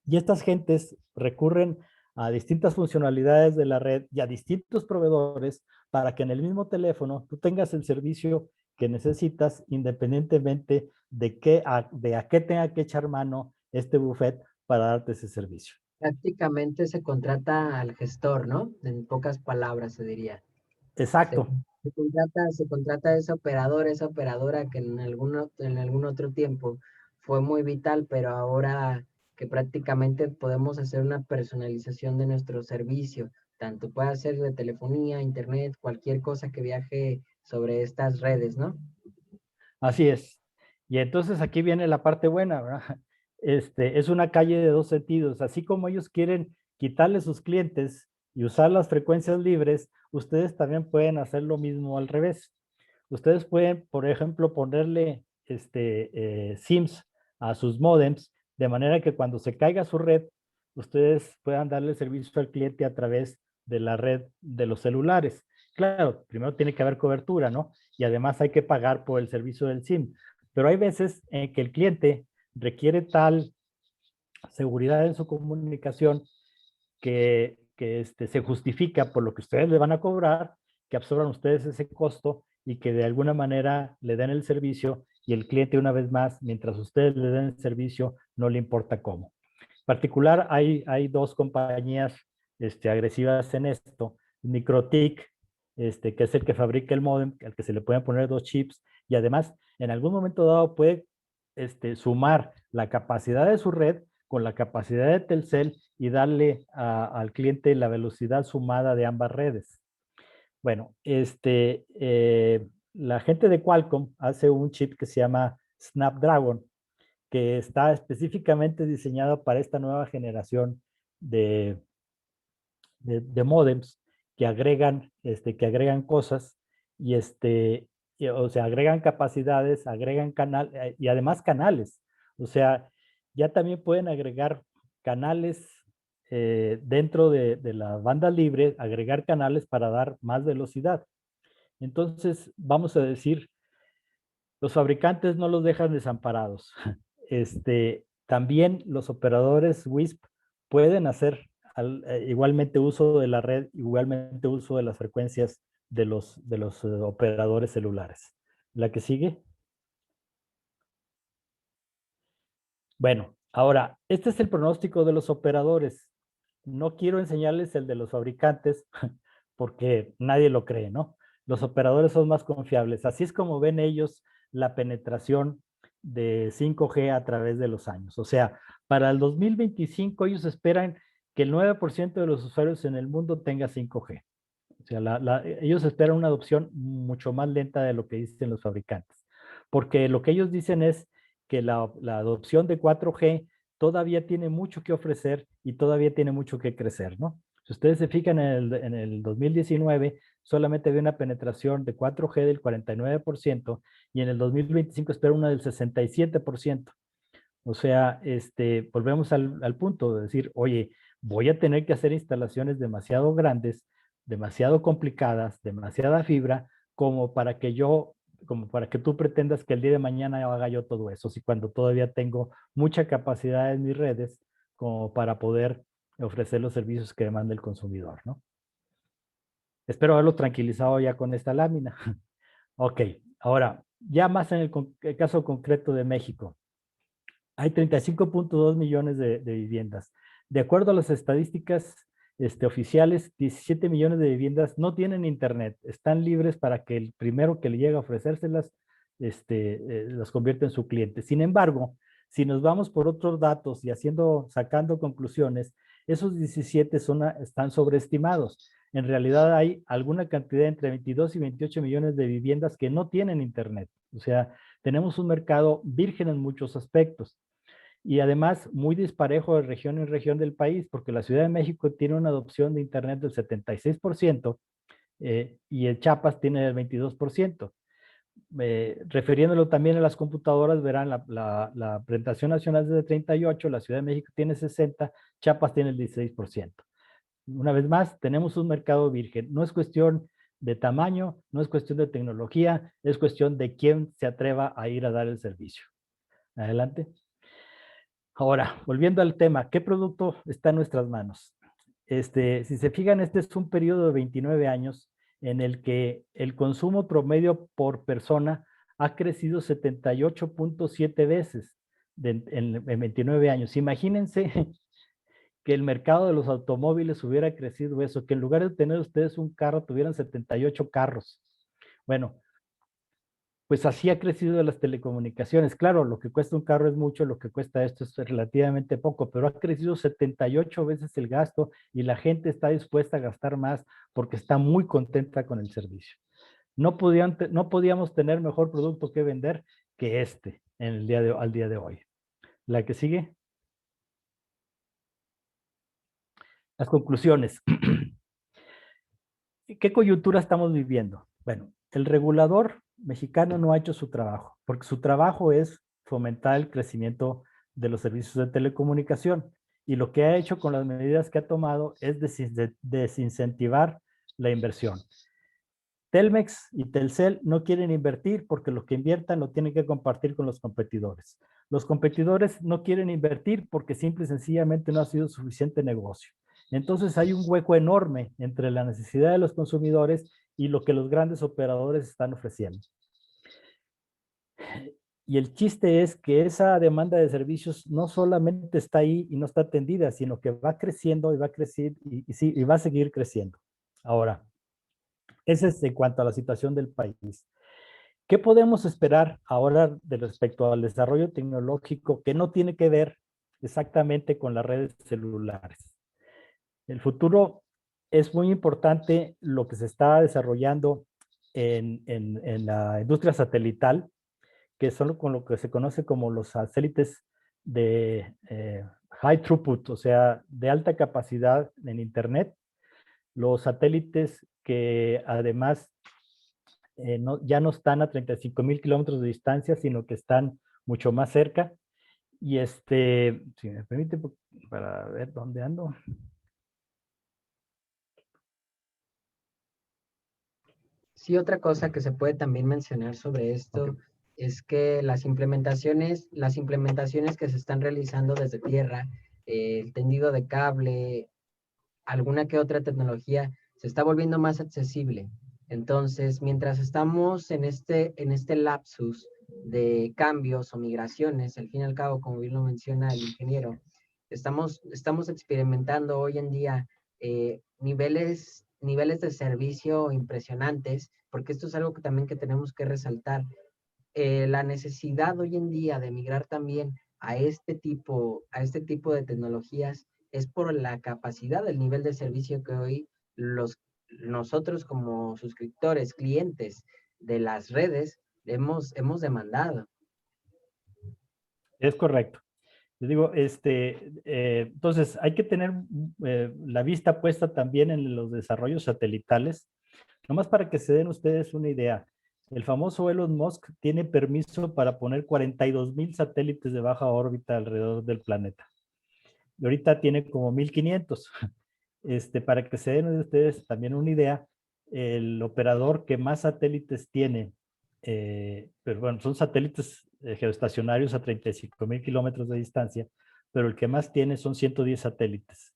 [SPEAKER 3] Y estas gentes recurren a distintas funcionalidades de la red y a distintos proveedores para que en el mismo teléfono tú tengas el servicio que necesitas independientemente de a qué tenga que echar mano este buffet para darte ese servicio.
[SPEAKER 1] Prácticamente se contrata al gestor, ¿no? En pocas palabras se diría.
[SPEAKER 3] Exacto.
[SPEAKER 1] Se contrata a esa operadora que en algún otro tiempo fue muy vital, pero ahora que prácticamente podemos hacer una personalización de nuestro servicio, tanto puede ser de telefonía, internet, cualquier cosa que viaje sobre estas redes, ¿no?
[SPEAKER 3] Así es. Y entonces aquí viene la parte buena, ¿verdad? Es una calle de dos sentidos. Así como ellos quieren quitarle sus clientes y usar las frecuencias libres, ustedes también pueden hacer lo mismo al revés. Ustedes pueden, por ejemplo, ponerle SIMs a sus modems, de manera que cuando se caiga su red, ustedes puedan darle servicio al cliente a través de la red de los celulares. Claro, primero tiene que haber cobertura, ¿no? Y además hay que pagar por el servicio del SIM. Pero hay veces en que el cliente requiere tal seguridad en su comunicación que se justifica por lo que ustedes le van a cobrar, que absorban ustedes ese costo y que de alguna manera le den el servicio y el cliente una vez más, mientras ustedes le den el servicio, no le importa cómo. En particular, hay 2 compañías agresivas en esto. MikroTik, que es el que fabrica el modem, al que se le pueden poner 2 chips y además en algún momento dado puede sumar la capacidad de su red con la capacidad de Telcel y darle al cliente la velocidad sumada de ambas redes. Bueno, la gente de Qualcomm hace un chip que se llama Snapdragon, que está específicamente diseñado para esta nueva generación de módems que agregan cosas y o sea, agregan capacidades, agregan y además canales. O sea, ya también pueden agregar canales dentro de la banda libre, agregar canales para dar más velocidad. Entonces, vamos a decir, los fabricantes no los dejan desamparados. También los operadores WISP pueden hacer igualmente uso de la red, igualmente uso de las frecuencias de los operadores celulares. ¿La que sigue? Bueno, ahora, este es el pronóstico de los operadores. No quiero enseñarles el de los fabricantes porque nadie lo cree, ¿no? Los operadores son más confiables. Así es como ven ellos la penetración de 5G a través de los años. O sea, para el 2025 ellos esperan que el 9% de los usuarios en el mundo tenga 5G. O sea, ellos esperan una adopción mucho más lenta de lo que dicen los fabricantes. Porque lo que ellos dicen es que la adopción de 4G todavía tiene mucho que ofrecer y todavía tiene mucho que crecer, ¿no? Si ustedes se fijan en el 2019, solamente había una penetración de 4G del 49% y en el 2025 espera una del 67%. O sea, volvemos al punto de decir, oye, voy a tener que hacer instalaciones demasiado grandes, demasiado complicadas, demasiada fibra, como para que tú pretendas que el día de mañana haga yo todo eso, si cuando todavía tengo mucha capacidad en mis redes como para poder ofrecer los servicios que demanda el consumidor, ¿no? Espero haberlo tranquilizado ya con esta lámina. Ok, ahora, ya más en el caso concreto de México. Hay 35.2 millones de viviendas. De acuerdo a las estadísticas oficiales, 17 millones de viviendas no tienen internet. Están libres para que el primero que le llegue a ofrecérselas las convierta en su cliente. Sin embargo, si nos vamos por otros datos y sacando conclusiones, esos 17 están sobreestimados. En realidad hay alguna cantidad entre 22 y 28 millones de viviendas que no tienen internet. O sea, tenemos un mercado virgen en muchos aspectos. Y además muy disparejo de región en región del país, porque la Ciudad de México tiene una adopción de Internet del 76% y el Chiapas tiene el 22%. Refiriéndolo también a las computadoras, verán la presentación nacional es de 38, la Ciudad de México tiene 60, Chiapas tiene el 16%. Una vez más, tenemos un mercado virgen. No es cuestión de tamaño, no es cuestión de tecnología, es cuestión de quién se atreva a ir a dar el servicio. Adelante. Ahora, volviendo al tema, ¿qué producto está en nuestras manos? Si se fijan, este es un periodo de 29 años en el que el consumo promedio por persona ha crecido 78.7 veces en 29 años. Imagínense que el mercado de los automóviles hubiera crecido eso, que en lugar de tener ustedes un carro, tuvieran 78 carros. Bueno, pues así ha crecido las telecomunicaciones. Claro, lo que cuesta un carro es mucho, lo que cuesta esto es relativamente poco, pero ha crecido 78 veces el gasto y la gente está dispuesta a gastar más porque está muy contenta con el servicio. No podíamos tener mejor producto que vender que al día de hoy. La que sigue. Las conclusiones. ¿Qué coyuntura estamos viviendo? Bueno, el regulador mexicano no ha hecho su trabajo, porque su trabajo es fomentar el crecimiento de los servicios de telecomunicación. Y lo que ha hecho con las medidas que ha tomado es desincentivar la inversión. Telmex y Telcel no quieren invertir porque lo que inviertan lo tienen que compartir con los competidores. Los competidores no quieren invertir porque simple y sencillamente no ha sido suficiente negocio. Entonces hay un hueco enorme entre la necesidad de los consumidores y lo que los grandes operadores están ofreciendo. Y el chiste es que esa demanda de servicios no solamente está ahí y no está atendida, sino que va creciendo y va a crecer y va a seguir creciendo. Ahora, ese es en cuanto a la situación del país. ¿Qué podemos esperar ahora de respecto al desarrollo tecnológico que no tiene que ver exactamente con las redes celulares? El futuro es muy importante lo que se está desarrollando en la industria satelital, que son con lo que se conoce como los satélites de high throughput, o sea, de alta capacidad en Internet. Los satélites que además ya no están a 35,000 kilómetros de distancia, sino que están mucho más cerca. Y si me permite, para ver dónde ando.
[SPEAKER 1] Sí, otra cosa que se puede también mencionar sobre esto es que las implementaciones que se están realizando desde tierra, el tendido de cable, alguna que otra tecnología, se está volviendo más accesible. Entonces, mientras estamos en este lapsus de cambios o migraciones, al fin y al cabo, como bien lo menciona el ingeniero, estamos experimentando hoy en día niveles de servicio impresionantes, porque esto es algo que también que tenemos que resaltar. La necesidad hoy en día de migrar también a este tipo de tecnologías es por la capacidad del nivel de servicio que hoy nosotros como suscriptores, clientes de las redes, hemos demandado.
[SPEAKER 3] Es correcto. Les digo, entonces hay que tener la vista puesta también en los desarrollos satelitales. Nomás para que se den ustedes una idea, el famoso Elon Musk tiene permiso para poner 42,000 satélites de baja órbita alrededor del planeta. Y ahorita tiene como 1,500. Para que se den ustedes también una idea, el operador que más satélites tiene, pero bueno, son satélites geoestacionarios a 35,000 kilómetros de distancia, pero el que más tiene son 110 satélites.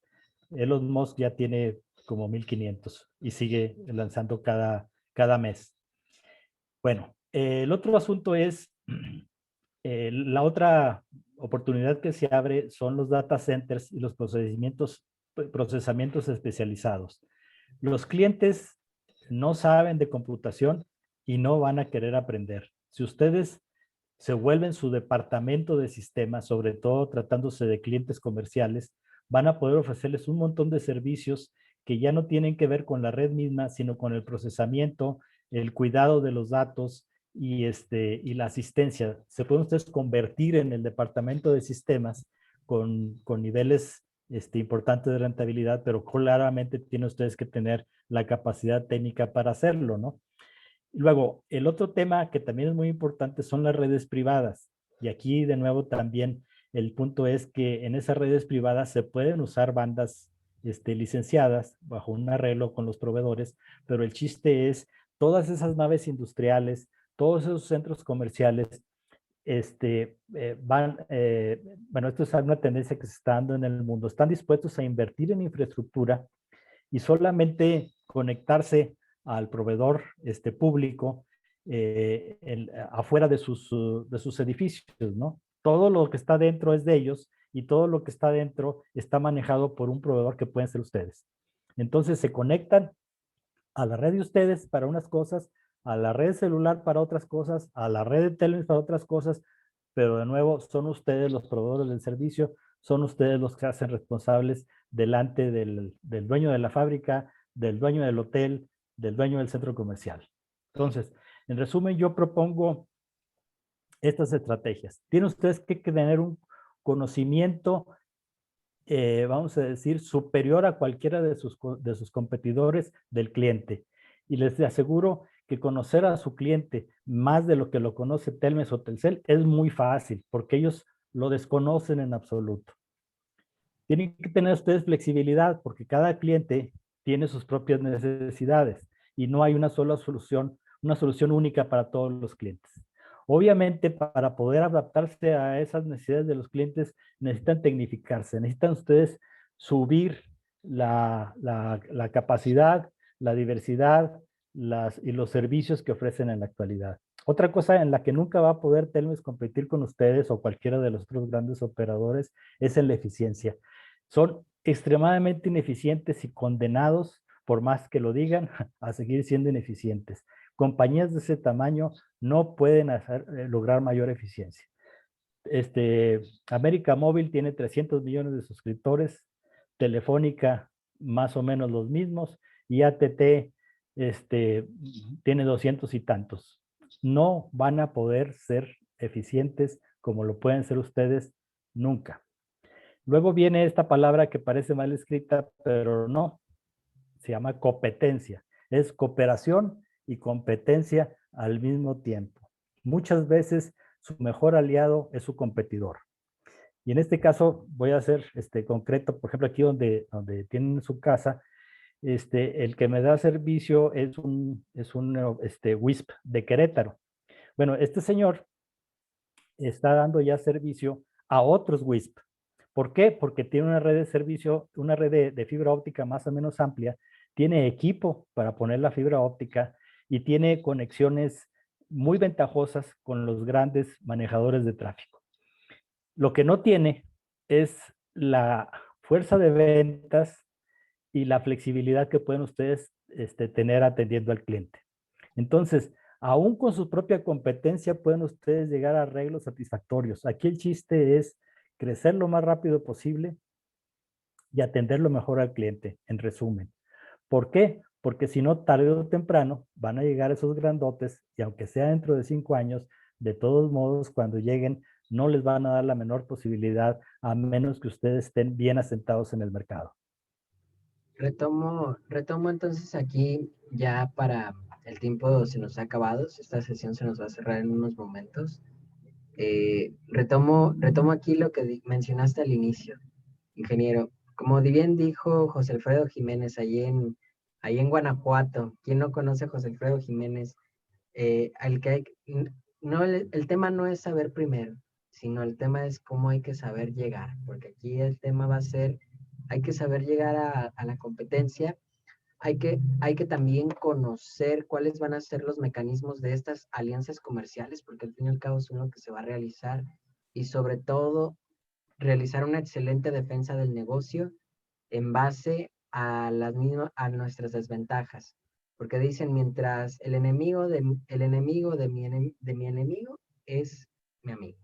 [SPEAKER 3] Elon Musk ya tiene como 1,500 y sigue lanzando cada mes. Bueno, el otro asunto es, la otra oportunidad que se abre son los data centers y los procesamientos especializados. Los clientes no saben de computación y no van a querer aprender. Si ustedes se vuelven su departamento de sistemas, sobre todo tratándose de clientes comerciales, van a poder ofrecerles un montón de servicios que ya no tienen que ver con la red misma, sino con el procesamiento, el cuidado de los datos y la asistencia. Se pueden ustedes convertir en el departamento de sistemas con niveles importantes de rentabilidad, pero claramente tienen ustedes que tener la capacidad técnica para hacerlo, ¿no? Luego, el otro tema que también es muy importante son las redes privadas. Y aquí, de nuevo, también el punto es que en esas redes privadas se pueden usar bandas licenciadas bajo un arreglo con los proveedores, pero el chiste es todas esas naves industriales, todos esos centros comerciales, bueno, esto es una tendencia que se está dando en el mundo, están dispuestos a invertir en infraestructura y solamente conectarse al proveedor público afuera de sus edificios, ¿no? Todo lo que está dentro es de ellos y todo lo que está dentro está manejado por un proveedor que pueden ser ustedes. Entonces se conectan a la red de ustedes para unas cosas, a la red celular para otras cosas, a la red de teléfonos para otras cosas, pero de nuevo son ustedes los proveedores del servicio, son ustedes los que hacen responsables delante del dueño de la fábrica, del dueño del hotel, del dueño del centro comercial. Entonces, en resumen, yo propongo estas estrategias. Tienen ustedes que tener un conocimiento, vamos a decir, superior a cualquiera de sus competidores del cliente. Y les aseguro que conocer a su cliente más de lo que lo conoce Telmex o Telcel es muy fácil, porque ellos lo desconocen en absoluto. Tienen que tener ustedes flexibilidad, porque cada cliente tiene sus propias necesidades y no hay una solución única para todos los clientes. Obviamente, para poder adaptarse a esas necesidades de los clientes, necesitan tecnificarse, necesitan ustedes subir la capacidad, la diversidad y los servicios que ofrecen en la actualidad. Otra cosa en la que nunca va a poder Telmex competir con ustedes o cualquiera de los otros grandes operadores es en la eficiencia. Son extremadamente ineficientes y condenados, por más que lo digan, a seguir siendo ineficientes. Compañías de ese tamaño no pueden lograr mayor eficiencia. América Móvil tiene 300 millones de suscriptores, Telefónica más o menos los mismos, y AT&T tiene 200 y tantos. No van a poder ser eficientes como lo pueden ser ustedes nunca. Luego viene esta palabra que parece mal escrita, pero no, se llama competencia. Es cooperación y competencia al mismo tiempo. Muchas veces su mejor aliado es su competidor. Y en este caso voy a hacer concreto, por ejemplo, aquí donde tienen su casa, el que me da servicio es un WISP de Querétaro. Bueno, este señor está dando ya servicio a otros WISP. ¿Por qué? Porque tiene una red de servicio, una red de fibra óptica más o menos amplia, tiene equipo para poner la fibra óptica y tiene conexiones muy ventajosas con los grandes manejadores de tráfico. Lo que no tiene es la fuerza de ventas y la flexibilidad que pueden ustedes tener atendiendo al cliente. Entonces, aún con su propia competencia pueden ustedes llegar a arreglos satisfactorios. Aquí el chiste es crecer lo más rápido posible y atender lo mejor al cliente, en resumen. ¿Por qué? Porque si no, tarde o temprano van a llegar esos grandotes y aunque sea dentro de 5 años, de todos modos, cuando lleguen, no les van a dar la menor posibilidad a menos que ustedes estén bien asentados en el mercado.
[SPEAKER 1] Retomo entonces aquí ya para el tiempo se nos ha acabado, esta sesión se nos va a cerrar en unos momentos. Retomo aquí lo que mencionaste al inicio, ingeniero. Como bien dijo José Alfredo Jiménez, ahí en Guanajuato, ¿quién no conoce a José Alfredo Jiménez? No, el tema no es saber primero, sino el tema es cómo hay que saber llegar, porque aquí el tema va a ser, hay que saber llegar a la competencia, hay que también conocer cuáles van a ser los mecanismos de estas alianzas comerciales, porque al fin y al cabo es uno que se va a realizar, y sobre todo realizar una excelente defensa del negocio en base a nuestras desventajas. Porque dicen, mientras el enemigo de mi enemigo es mi amigo.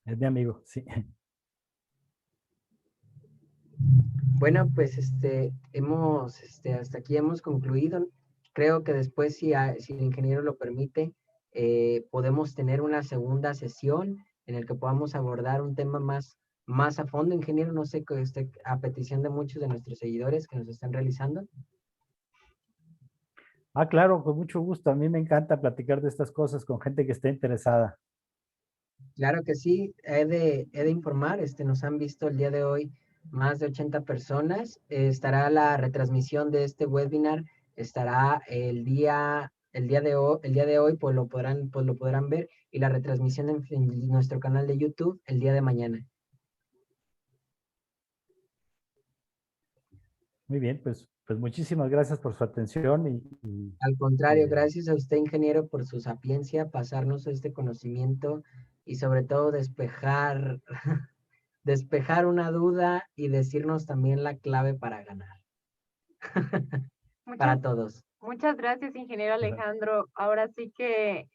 [SPEAKER 3] Es mi amigo, sí.
[SPEAKER 1] Bueno, pues hasta aquí hemos concluido. Creo que después, si el ingeniero lo permite, podemos tener una segunda sesión en el que podamos abordar un tema más a fondo, ingeniero, no sé, a petición de muchos de nuestros seguidores que nos están realizando.
[SPEAKER 3] Claro, con mucho gusto. A mí me encanta platicar de estas cosas con gente que esté interesada.
[SPEAKER 1] Claro que sí, he de informar, nos han visto el día de hoy más de 80 personas. Estará la retransmisión de este webinar, estará el día de hoy, pues lo podrán ver, y la retransmisión en nuestro canal de YouTube el día de mañana.
[SPEAKER 3] Muy bien, pues muchísimas gracias por su atención
[SPEAKER 1] Al contrario, gracias a usted, ingeniero, por su sapiencia, pasarnos este conocimiento y sobre todo despejar una duda y decirnos también la clave para ganar. Para todos.
[SPEAKER 2] Muchas gracias, ingeniero Alejandro. Ahora sí que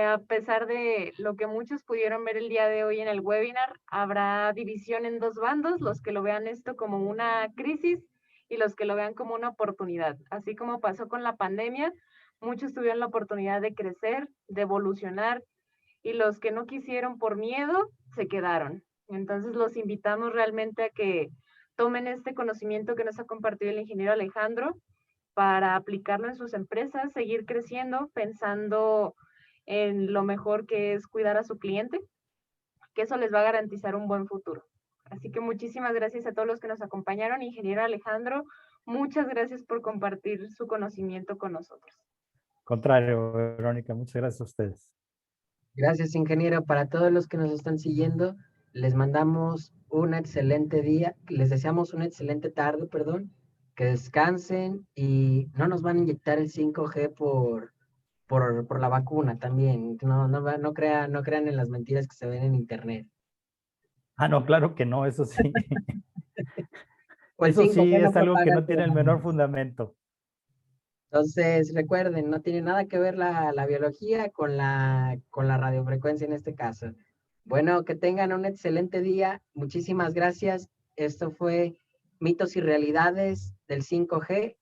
[SPEAKER 2] a pesar de lo que muchos pudieron ver el día de hoy en el webinar, habrá división en dos bandos, los que lo vean esto como una crisis y los que lo vean como una oportunidad. Así como pasó con la pandemia, muchos tuvieron la oportunidad de crecer, de evolucionar, y los que no quisieron por miedo, se quedaron. Entonces los invitamos realmente a que tomen este conocimiento que nos ha compartido el ingeniero Alejandro para aplicarlo en sus empresas, seguir creciendo, pensando en lo mejor que es cuidar a su cliente, que eso les va a garantizar un buen futuro. Así que muchísimas gracias a todos los que nos acompañaron. Ingeniero Alejandro, muchas gracias por compartir su conocimiento con nosotros.
[SPEAKER 3] Contrario, Verónica, muchas gracias a ustedes.
[SPEAKER 1] Gracias, ingeniero. Para todos los que nos están siguiendo, les mandamos un excelente día, les deseamos una excelente tarde, perdón, que descansen y no nos van a inyectar el 5G por la vacuna también. No crean en las mentiras que se ven en internet.
[SPEAKER 3] No, claro que no, eso sí.
[SPEAKER 1] O el
[SPEAKER 3] Eso
[SPEAKER 1] 5G
[SPEAKER 3] sí
[SPEAKER 1] no
[SPEAKER 3] es algo que
[SPEAKER 1] propaga
[SPEAKER 3] no tiene el menor
[SPEAKER 1] coronavirus.
[SPEAKER 3] fundamento.
[SPEAKER 1] Entonces, recuerden, no tiene nada que ver la biología con la radiofrecuencia en este caso. Bueno, que tengan un excelente día. Muchísimas gracias. Esto fue Mitos y Realidades del 5G.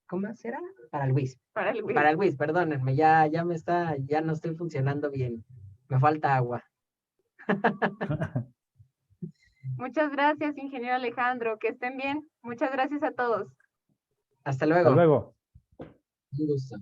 [SPEAKER 1] ¿Cómo será? Para el WIS.
[SPEAKER 2] Para el
[SPEAKER 1] Para el WIS, perdónenme, ya no estoy funcionando bien. Me falta agua.
[SPEAKER 2] Muchas gracias, ingeniero Alejandro. Que estén bien. Muchas gracias a todos.
[SPEAKER 1] Hasta
[SPEAKER 3] Hasta
[SPEAKER 1] luego.
[SPEAKER 3] luego.
[SPEAKER 1] Un gusto.